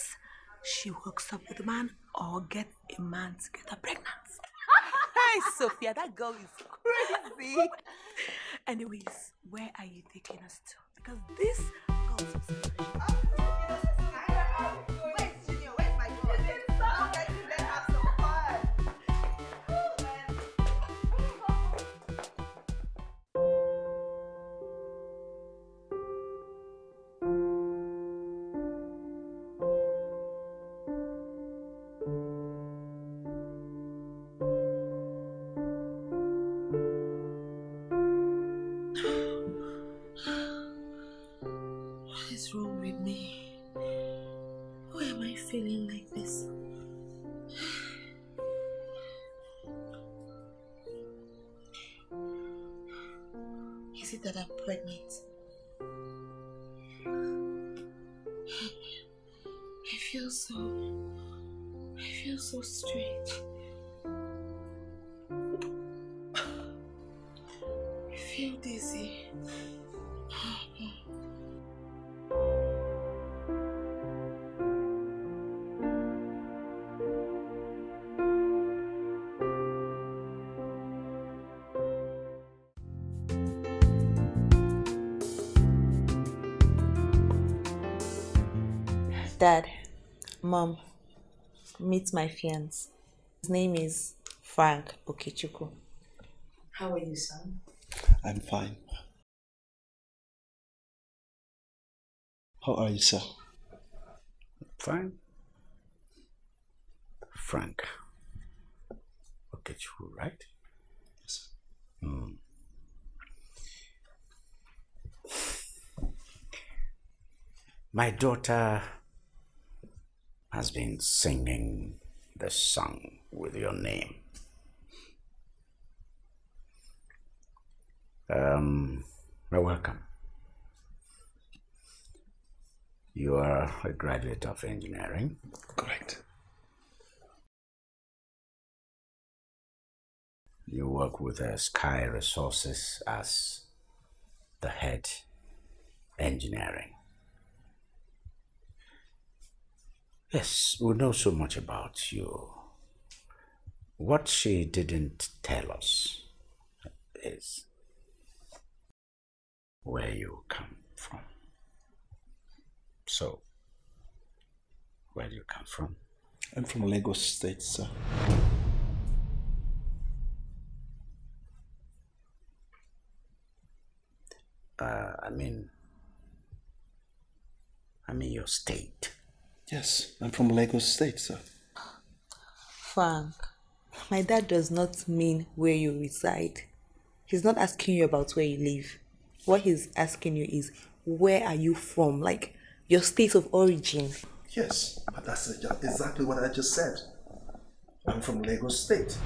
she hooks up with a man or get a man to get her pregnant. Hey, Sophia, that girl is crazy. Anyways, where are you taking us to? Because this girl is special. What is wrong with me? Why am I feeling like this? Is it that I'm pregnant? I feel so strange. I feel dizzy. Dad, Mom, meet my fiancé. His name is Frank Okechukwu. How are you, son? I'm fine. How are you, sir? Fine. Frank Okechukwu, right? Yes. My daughter has been singing the song with your name. Welcome. You are a graduate of engineering. Correct. You work with Sky Resources as the head engineering. Yes, we know so much about you. What she didn't tell us is where you come from. So, where do you come from? I'm from Lagos State, sir. I mean your state. Yes, I'm from Lagos State, sir. Frank, my dad does not mean where you reside. He's not asking you about where you live. What he's asking you is, where are you from? Like, your state of origin. Yes, but that's exactly what I just said. I'm from Lagos State.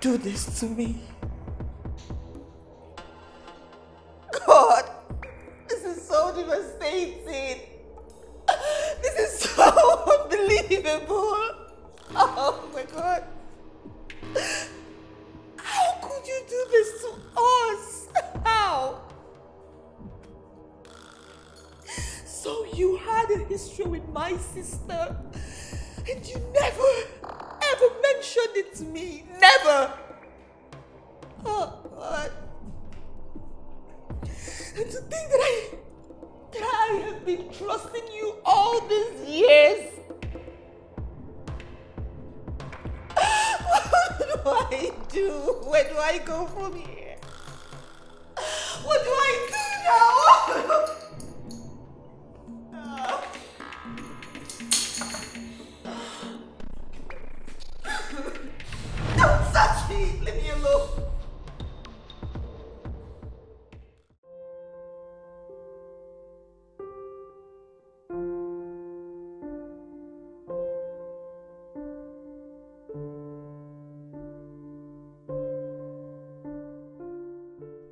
do this to me? God, this is so devastating. This is so unbelievable. Oh my God. How could you do this to us? How? So you had a history with my sister and you never ever mentioned it to me. Never. Oh God. And to think that I have been trusting you all these years. What do I do? Where do I go from here? What do I do now? Don't touch me! Leave me alone!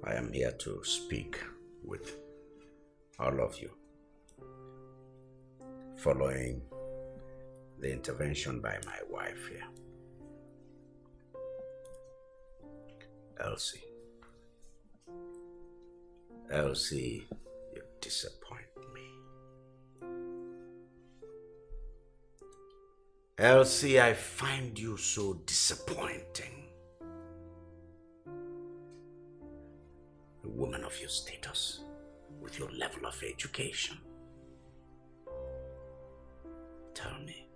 I am here to speak with all of you following the intervention by my wife here. Elsie. Elsie, you disappoint me. Elsie, I find you so disappointing. A woman of your status, with your level of education. Tell me.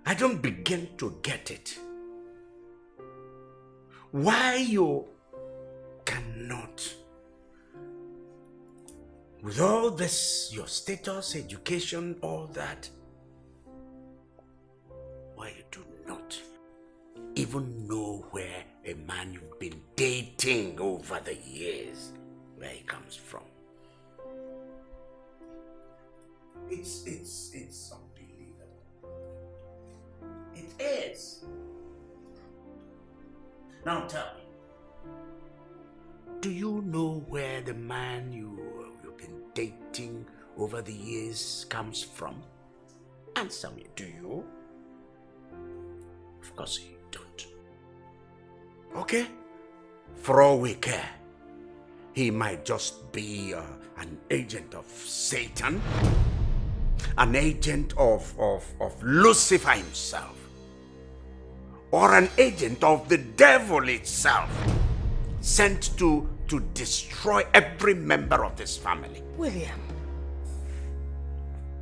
I don't begin to get it. Why you cannot, with all this, your status, education, all that, why you do not even know where a man you've been dating over the years, where he comes from. It's unbelievable. It is. Now tell me, do you know where the man you've been dating over the years comes from? Answer me, do you? Of course you don't. Okay? For all we care, he might just be an agent of Satan, an agent of Lucifer himself, or an agent of the devil itself, sent to destroy every member of this family. William.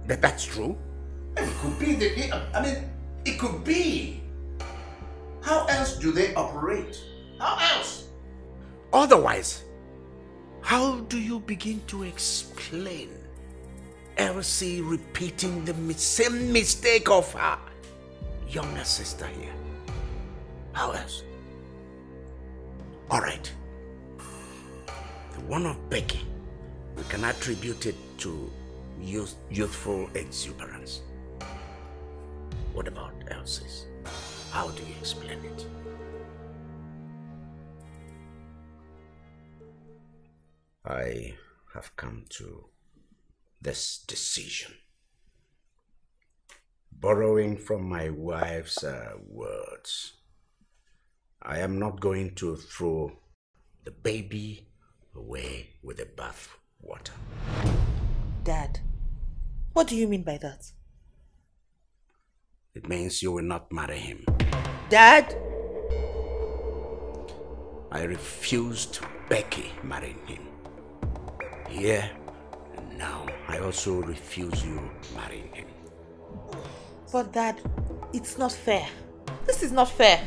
That's true. It could be it could be. How else do they operate? How else? Otherwise, how do you begin to explain Elsie repeating the same mistake of her younger sister here? How else? All right. The one of Becky, we can attribute it to youthful exuberance. What about Elsie's? How do you explain it? I have come to this decision, borrowing from my wife's words. I am not going to throw the baby away with the bath water. Dad, what do you mean by that? It means you will not marry him. Dad? I refused Becky marrying him. Here and now, I also refuse you marrying him. But Dad, it's not fair. This is not fair.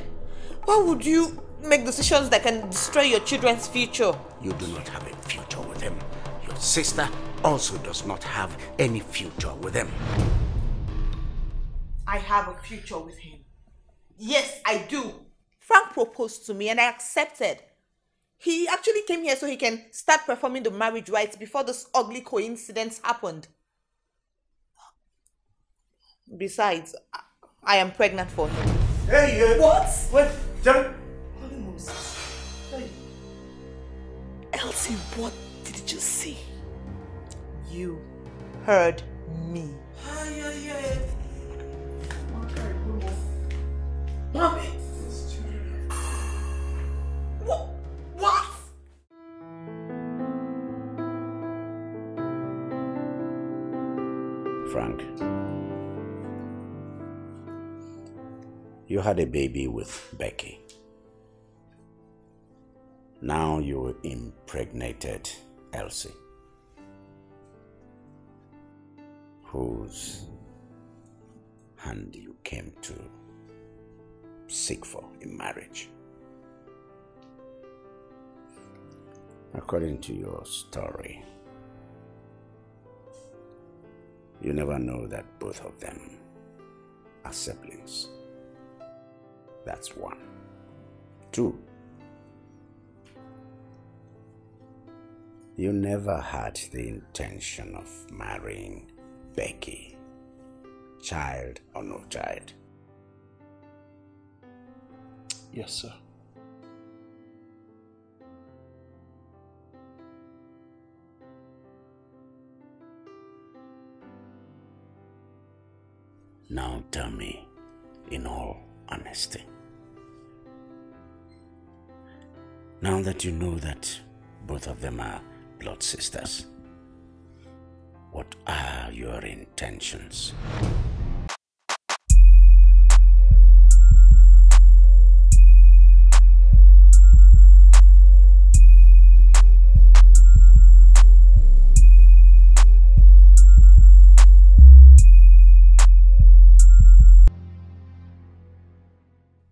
Why would you make decisions that can destroy your children's future? You do not have a future with him. Your sister also does not have any future with him. I have a future with him. Yes, I do. Frank proposed to me and I accepted. He actually came here so he can start performing the marriage rites before this ugly coincidence happened. Besides, I am pregnant for him. Hey, what? Wait, Jerry! Holy Moses. Hey. Elsie, what did you see? You heard me. Mommy! What? Frank, you had a baby with Becky. Now you impregnated Elsie, whose hand you came to seek for in marriage. According to your story, you never know that both of them are siblings. That's one. Two, you never had the intention of marrying Becky, child or no child. Yes, sir. Now tell me, in all honesty, now that you know that both of them are blood sisters, what are your intentions?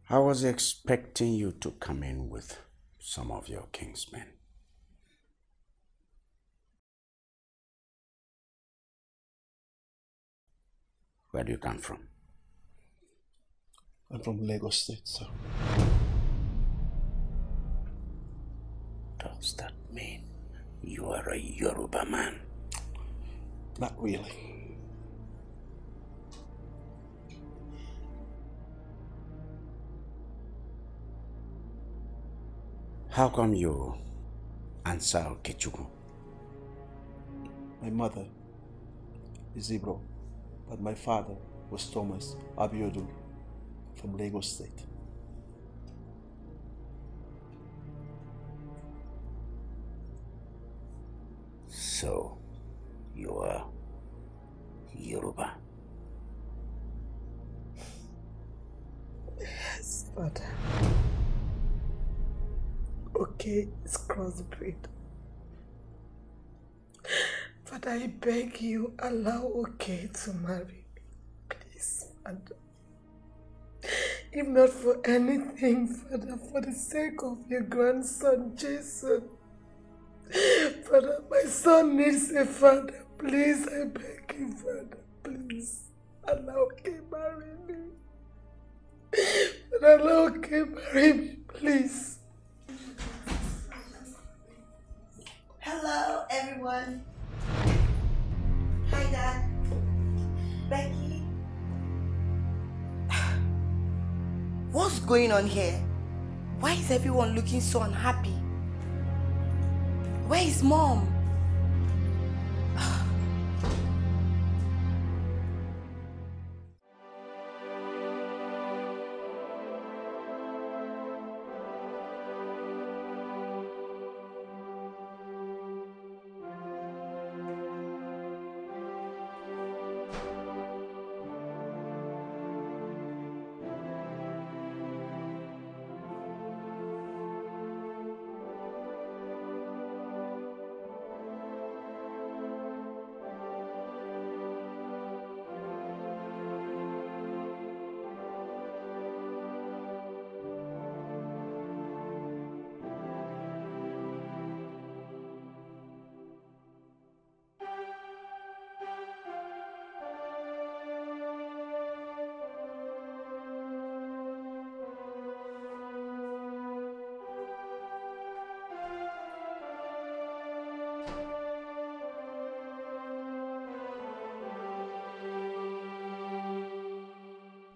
I was expecting you to come in with some of your kingsmen. Where do you come from? I'm from Lagos State, sir. Does that mean you are a Yoruba man? Not really. How come you answer Okechukwu? My mother is Ibro, but my father was Thomas Abiodun from Lagos State. So, you are Yoruba? Yes, Father. Okay, it's crossbreed. Father, I beg you, allow Okay to marry me. Please, Father. If not for anything, Father, for the sake of your grandson, Jason. Father, my son needs a father. Please, I beg you, Father. Please, allow Okay marry me. Father, allow Okay marry me, please. Hello, everyone. Hi, Dad. Becky. What's going on here? Why is everyone looking so unhappy? Where is Mom?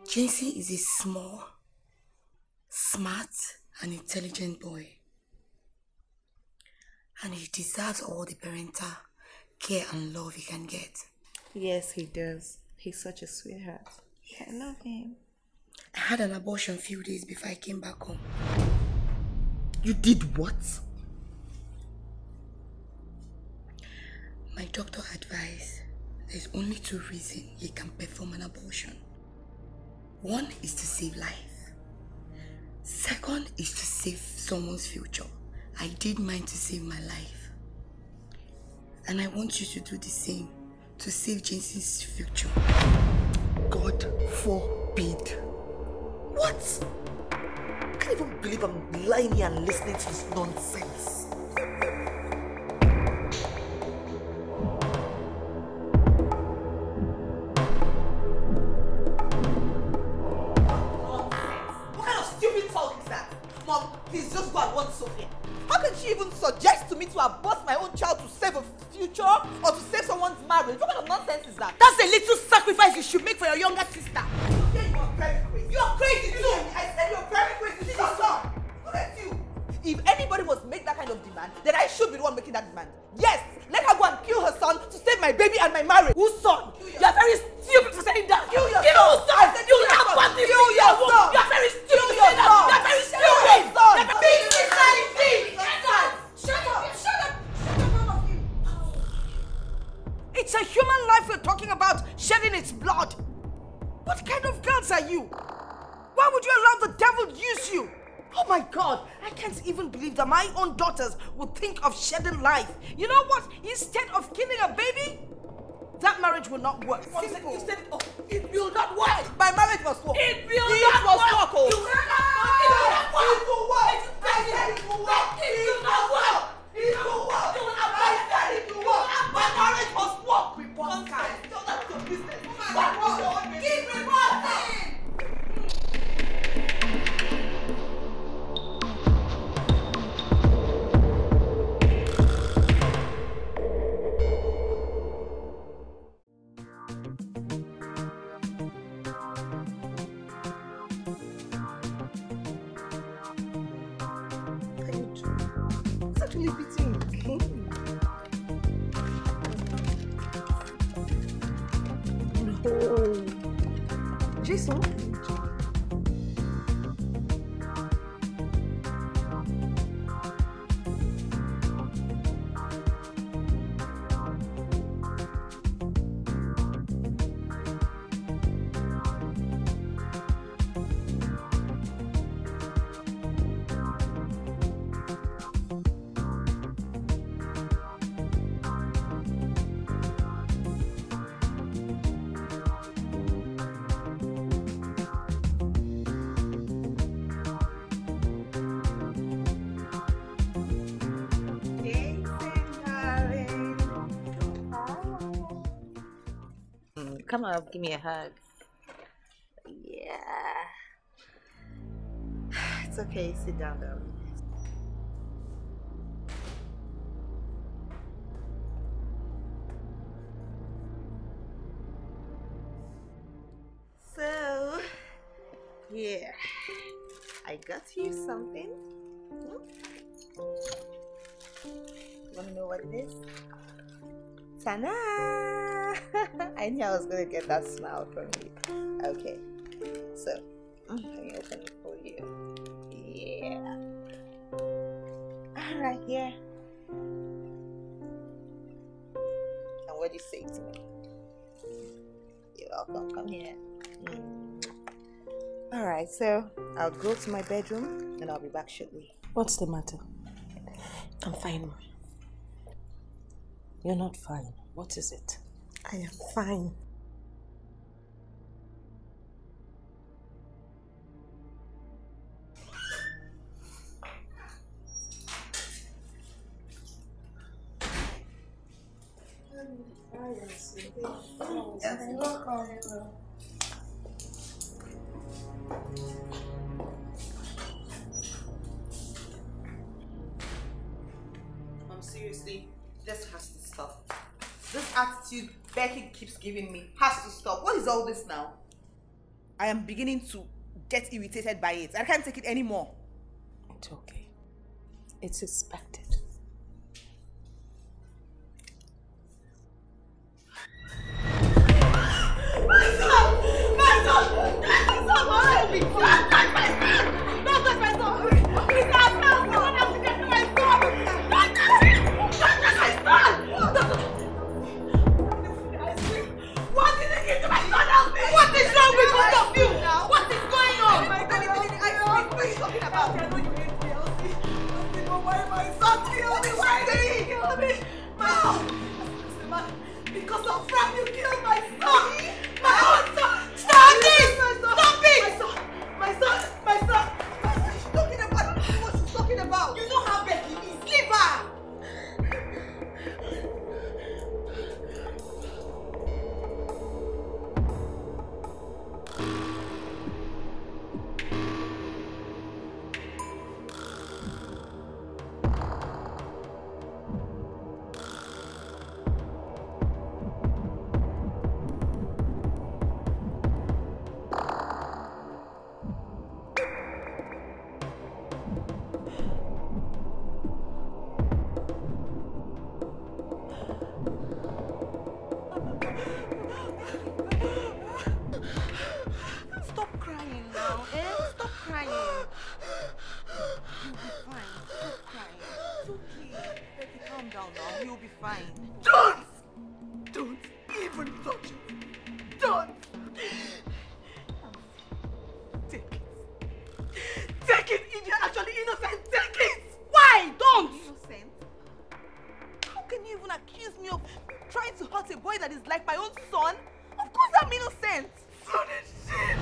Jency is a small smart and intelligent boy. And he deserves all the parental care and love he can get. Yes, he does. He's such a sweetheart. Yes. I love him. I had an abortion a few days before I came back home. You did what? My doctor advised there's only 2 reasons he can perform an abortion. One is to save life. Second is to save someone's future. I did mine to save my life. And I want you to do the same to save Jensen's future. God forbid. What? I can't even believe I'm lying here and listening to this nonsense. Please just go and warn Sophia. How can she even suggest to me to abort my own child to save a future or to save someone's marriage? What kind of nonsense is that? That's a little sacrifice you should make for your younger sister. Sophia, you are very crazy. You are crazy too. I said you are very crazy. This is your son. Look at you. If anybody was make that kind of demand, then I should be the one making that demand. Yes, let her go and kill her son to save my baby and my marriage. Whose son? You are very stupid for saying that. Kill your son. I said you have got this. Kill your son. You are very stupid for saying that. You are very stupid. It's a human life we're talking about, shedding its blood. What kind of girls are you? Why would you allow the devil use you? Oh my God, I can't even believe that my own daughters would think of shedding life. You know what? Instead of killing a baby, that marriage will not work. Simple. You said it will not work. My marriage must work. It will not work. It will not work. It will work. I said it will work. It will not work. It will work. I said it will work. My marriage must work. Report time. Don't have your business. Keep reporting. It's actually beating. No. Jason? Come on, give me a hug. Yeah. It's okay, sit down, darling. So, yeah, I got you something. Wanna know what it is? Ta-da! I knew I was gonna get that smile from you. Okay, so let me open it for you. Yeah. All right, here. And what do you say to me? You're welcome. Come here. All right, so I'll go to my bedroom and I'll be back shortly. What's the matter? I'm fine. You're not fine. What is it? I am fine. Seriously, this has to stop. This attitude Becky keeps giving me has to stop. What is all this now? I am beginning to get irritated by it. I can't take it anymore. It's okay. It's expected. Because of Frank, you killed my son! My own son! Stop this! Stop it! My son! What is she talking about? What is she talking about? You know how Becky is. Leave her! Stop crying now, eh? Stop crying. You'll be fine. Stop crying. It's okay. Becky, calm down now. You'll be fine. Don't even touch me. Don't. Take it. Take it. If you're actually innocent, take it. Why? Don't. Innocent? How can you even accuse me of trying to hurt a boy that is like my own son? Of course I'm innocent. Son is shit.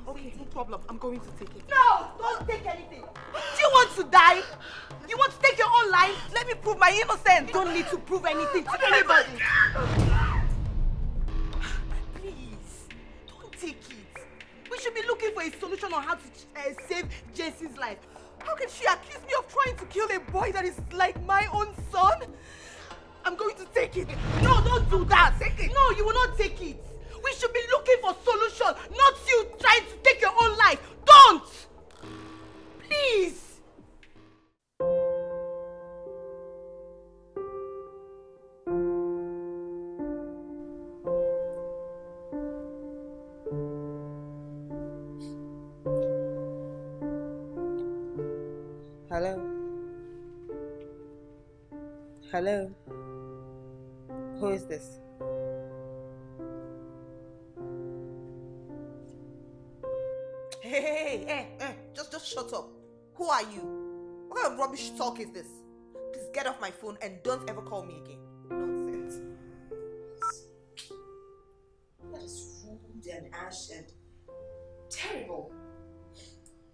Okay, no problem. I'm going to take it. No, don't take anything. Do you want to die? You want to take your own life? Let me prove my innocence. You don't need to prove anything to anybody. Please, don't take it. We should be looking for a solution on how to save Jesse's life. How can she accuse me of trying to kill a boy that is like my own son? I'm going to take it. No, don't do that. Take it. No, you will not take it. We should be looking for solution, not you trying to take your own life. Don't! Please! Hello? Hello? Who is this? Hey, just shut up. Who are you? What kind of rubbish talk is this? Please get off my phone and don't ever call me again. Nonsense. That is rude and ash and terrible.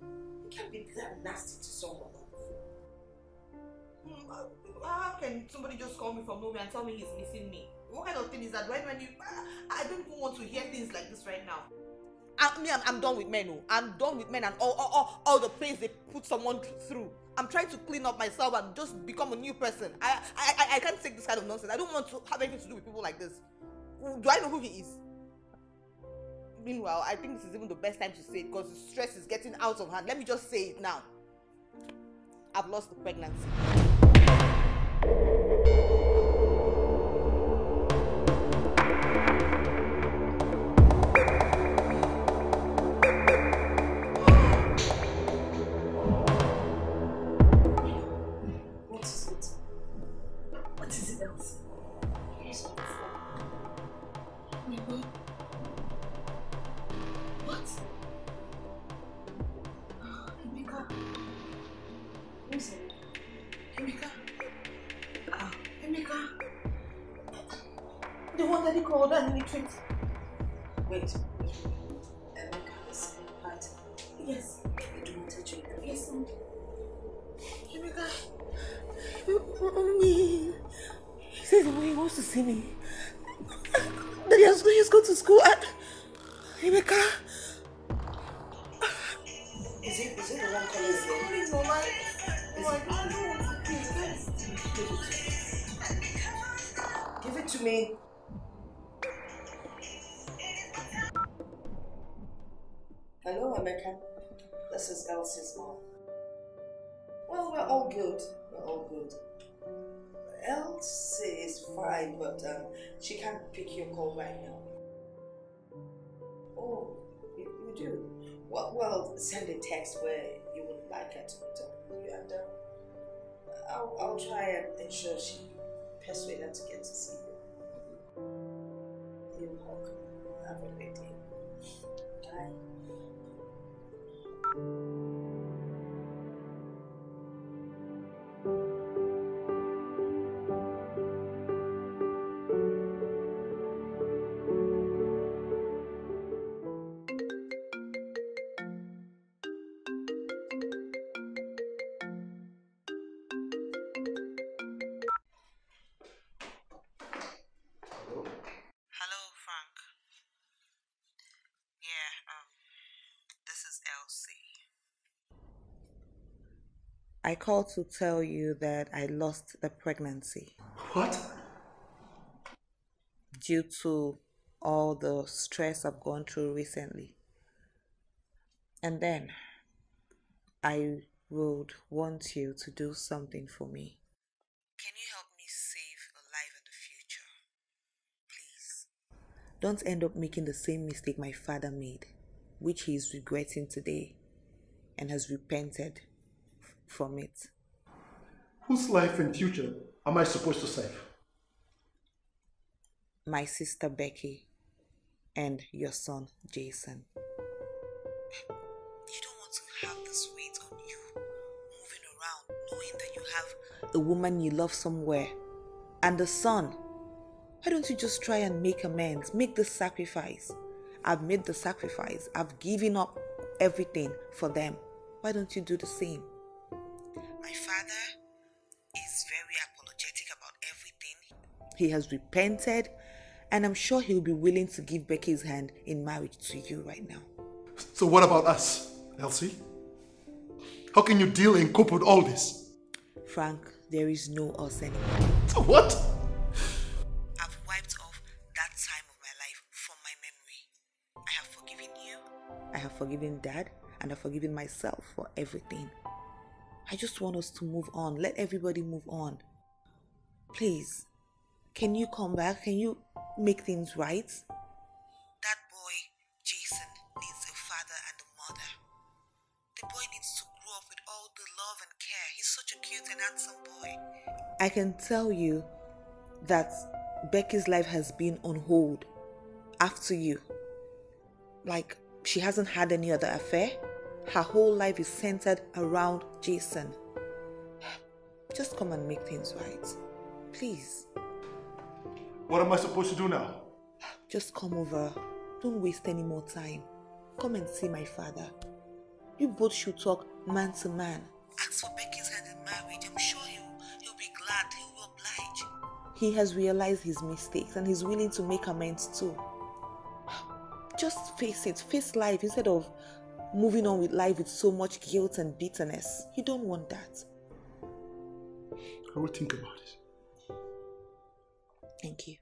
You can't be that nasty to someone. How can somebody just call me from nowhere and tell me he's missing me? What kind of thing is that? I don't even want to hear things like this right now. I'm done with men. I'm done with men and all the pains they put someone through. I'm trying to clean up myself and just become a new person. I can't take this kind of nonsense. I don't want to have anything to do with people like this. Do I know who he is? Meanwhile, I think this is even the best time to say it because the stress is getting out of hand. Let me just say it now. I've lost the pregnancy. What is it else? Here's what it's What? Emeka. Who's it? Emeka. Emeka. The one that he called and he tricked. Wait. Emeka is part. Yes. You do not touch it. Yes, Emeka. Me. He says he wants to see me. That he has to go to school at Emeka. Is it the one calling you? No, I don't want to give it to me. Hello, Emeka. This is Elsie's mom. Well, we're all good. We're all good. Elsie is fine, but she can't pick your call right now. Oh, you do? Well, send a text where you would like her to talk with you, and I'll try and ensure she persuade her to get to see you. You're welcome. Have a great day. Bye. Hello, Frank. Yeah, this is Elsie. I called to tell you that I lost the pregnancy. What? Due to all the stress I've gone through recently. And then I would want you to do something for me. Can you help me save a life in the future? Please. Don't end up making the same mistake my father made, which he is regretting today and has repented from it. Whose life and future am I supposed to save? My sister Becky and your son Jason. You don't want to have this weight on you, moving around knowing that you have a woman you love somewhere and a son. Why don't you just try and make amends? Make the sacrifice. I've made the sacrifice. I've given up everything for them. Why don't you do the same? My father is very apologetic about everything. He has repented, and I'm sure he'll be willing to give Becky's hand in marriage to you right now. So what about us, Elsie? How can you deal and cope with all this? Frank, there is no us anymore. So what? I've wiped off that time of my life from my memory. I have forgiven you, I have forgiven Dad, and I've forgiven myself for everything. I just want us to move on. Let everybody move on. Please, can you come back? Can you make things right? That boy, Jason, needs a father and a mother. The boy needs to grow up with all the love and care. He's such a cute and handsome boy. I can tell you that Becky's life has been on hold after you. Like, she hasn't had any other affair. Her whole life is centered around Jason. Just come and make things right. Please. What am I supposed to do now? Just come over. Don't waste any more time. Come and see my father. You both should talk man to man. Ask for Becky's hand in marriage. I'm sure he'll be glad. He will oblige. He has realized his mistakes and he's willing to make amends too. Just face it. Face life instead of moving on with life with so much guilt and bitterness. You don't want that. I will think about it. Thank you.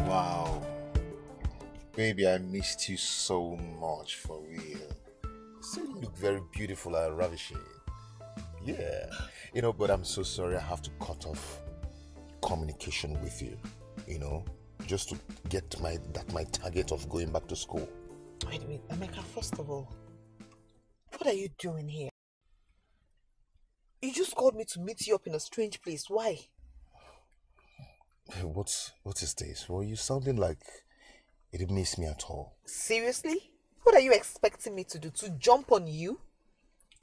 Wow. Baby, I missed you so much, for real. You still look very beautiful and ravishing. Yeah. But I'm so sorry I have to cut off communication with you, just to get my target of going back to school. Wait, Emeka, first of all, what are you doing here? You just called me to meet you up in a strange place. Why? What is this? Well, you sounding like you didn't miss me at all. Seriously? What are you expecting me to do? To jump on you?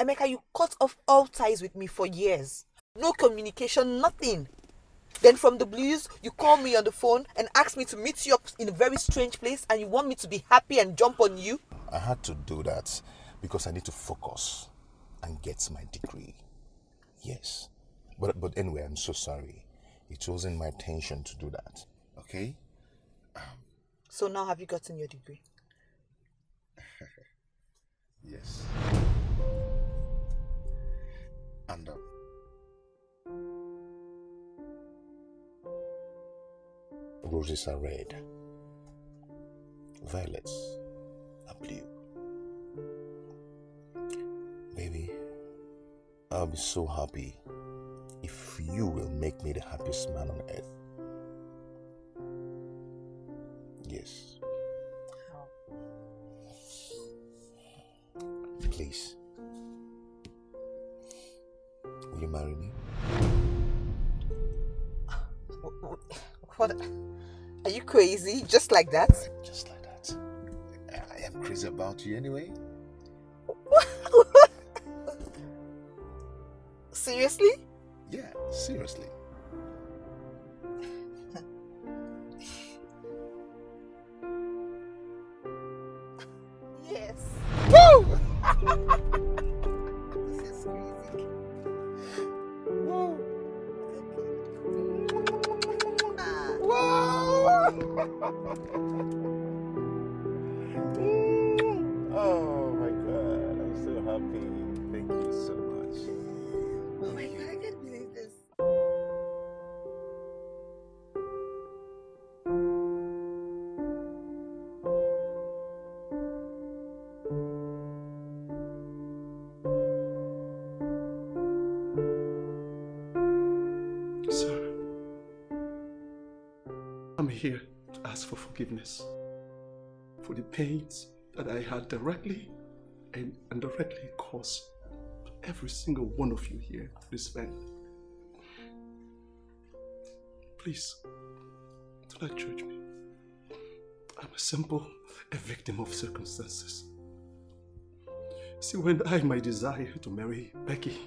Emeka, you cut off all ties with me for years. No communication, nothing. Then from the blues, you call me on the phone and ask me to meet you up in a very strange place and you want me to be happy and jump on you? I had to do that because I need to focus and get my degree. Yes. But anyway, I'm so sorry. It wasn't my intention to do that, okay? So now have you gotten your degree? Yes. And roses are red, violets are blue. Baby, I'll be so happy if you will make me the happiest man on earth. Yes. Please. Will you marry me? What? Are you crazy? Just like that? Just like that. I am crazy about you anyway. Seriously? Yeah, seriously. Yes. Woo! This is crazy. Woo! Oh my God, I'm so happy. Thank you so much. Oh my God, I can't believe this. Sir, I'm here to ask for forgiveness for the pains that I had directly and indirectly caused to every single one of you here, this family. Please, do not judge me. I'm a victim of circumstances. See, when my desire to marry Becky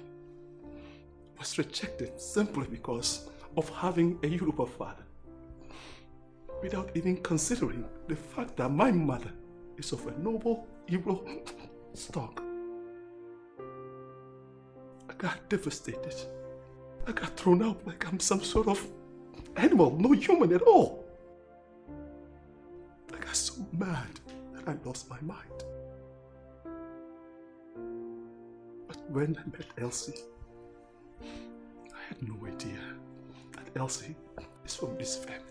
was rejected simply because of having a Yoruba father, without even considering the fact that my mother is of a noble Igbo stock, I got devastated. I got thrown out like I'm some sort of animal, no human at all. I got so mad that I lost my mind. But when I met Elsie, I had no idea that Elsie is from this family.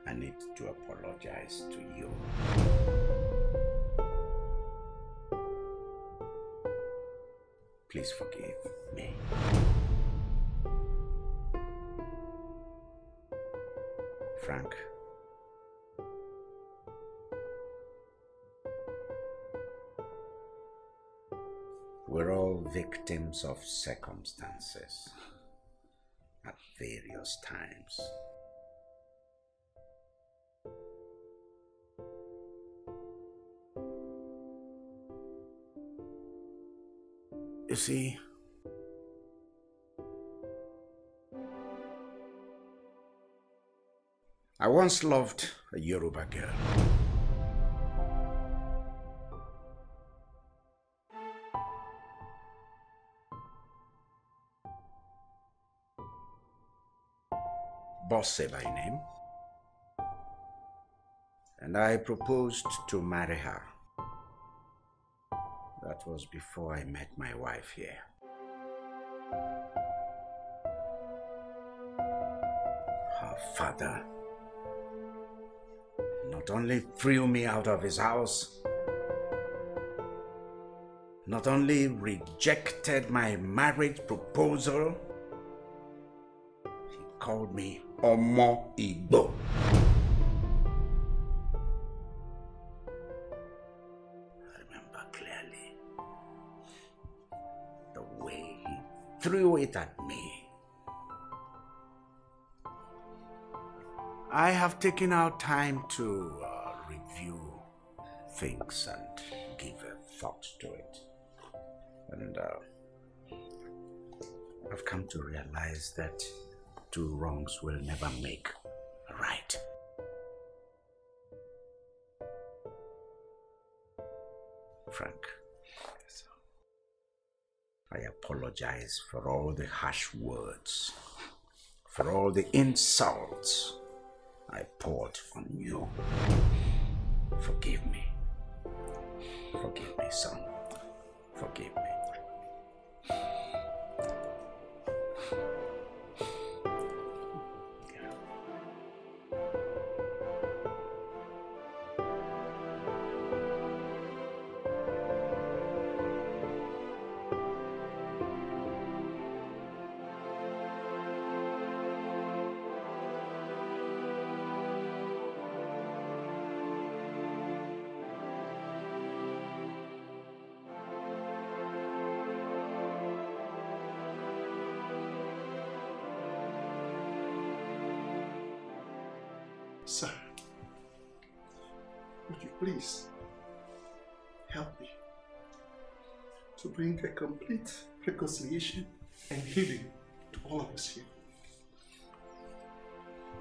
I need to apologize to you. Please forgive me. Frank, we're all victims of circumstances at various times. You see, I once loved a Yoruba girl. Bosse by name. And I proposed to marry her. That was before I met my wife here. Her father not only threw me out of his house, not only rejected my marriage proposal, called me Omo Igbo. I remember clearly the way he threw it at me. I have taken out time to review things and give a thought to it. And I've come to realize that two wrongs will never make a right. Frank, I apologize for all the harsh words, for all the insults I poured on you. Forgive me. Forgive me, son. Forgive me. Sir, would you please help me to bring a complete reconciliation and healing to all of us here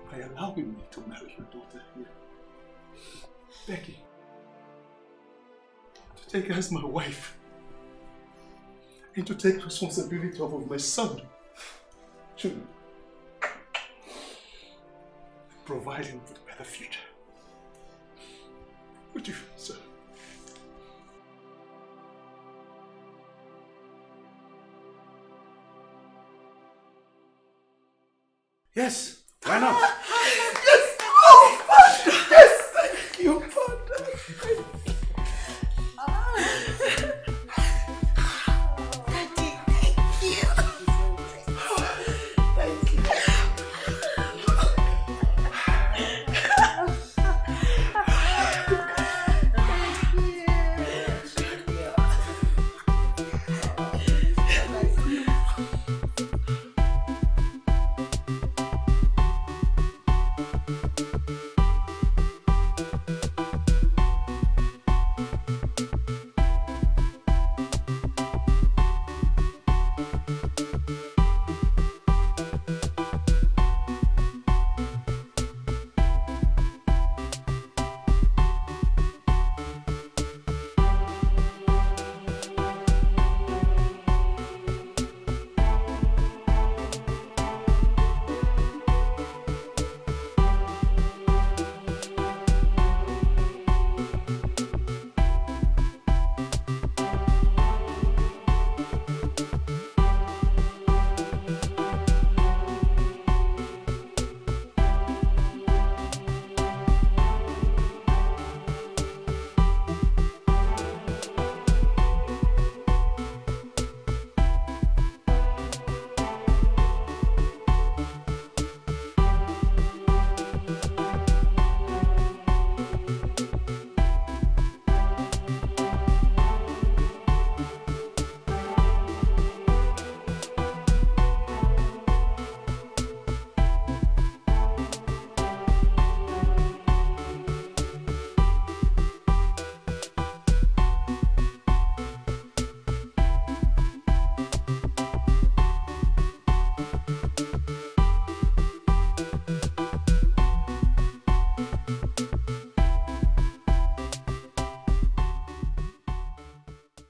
by allowing me to marry your daughter here, Becky, to take her as my wife and to take responsibility over my son, Julie. Provide him with a better future. Would you, sir? Yes.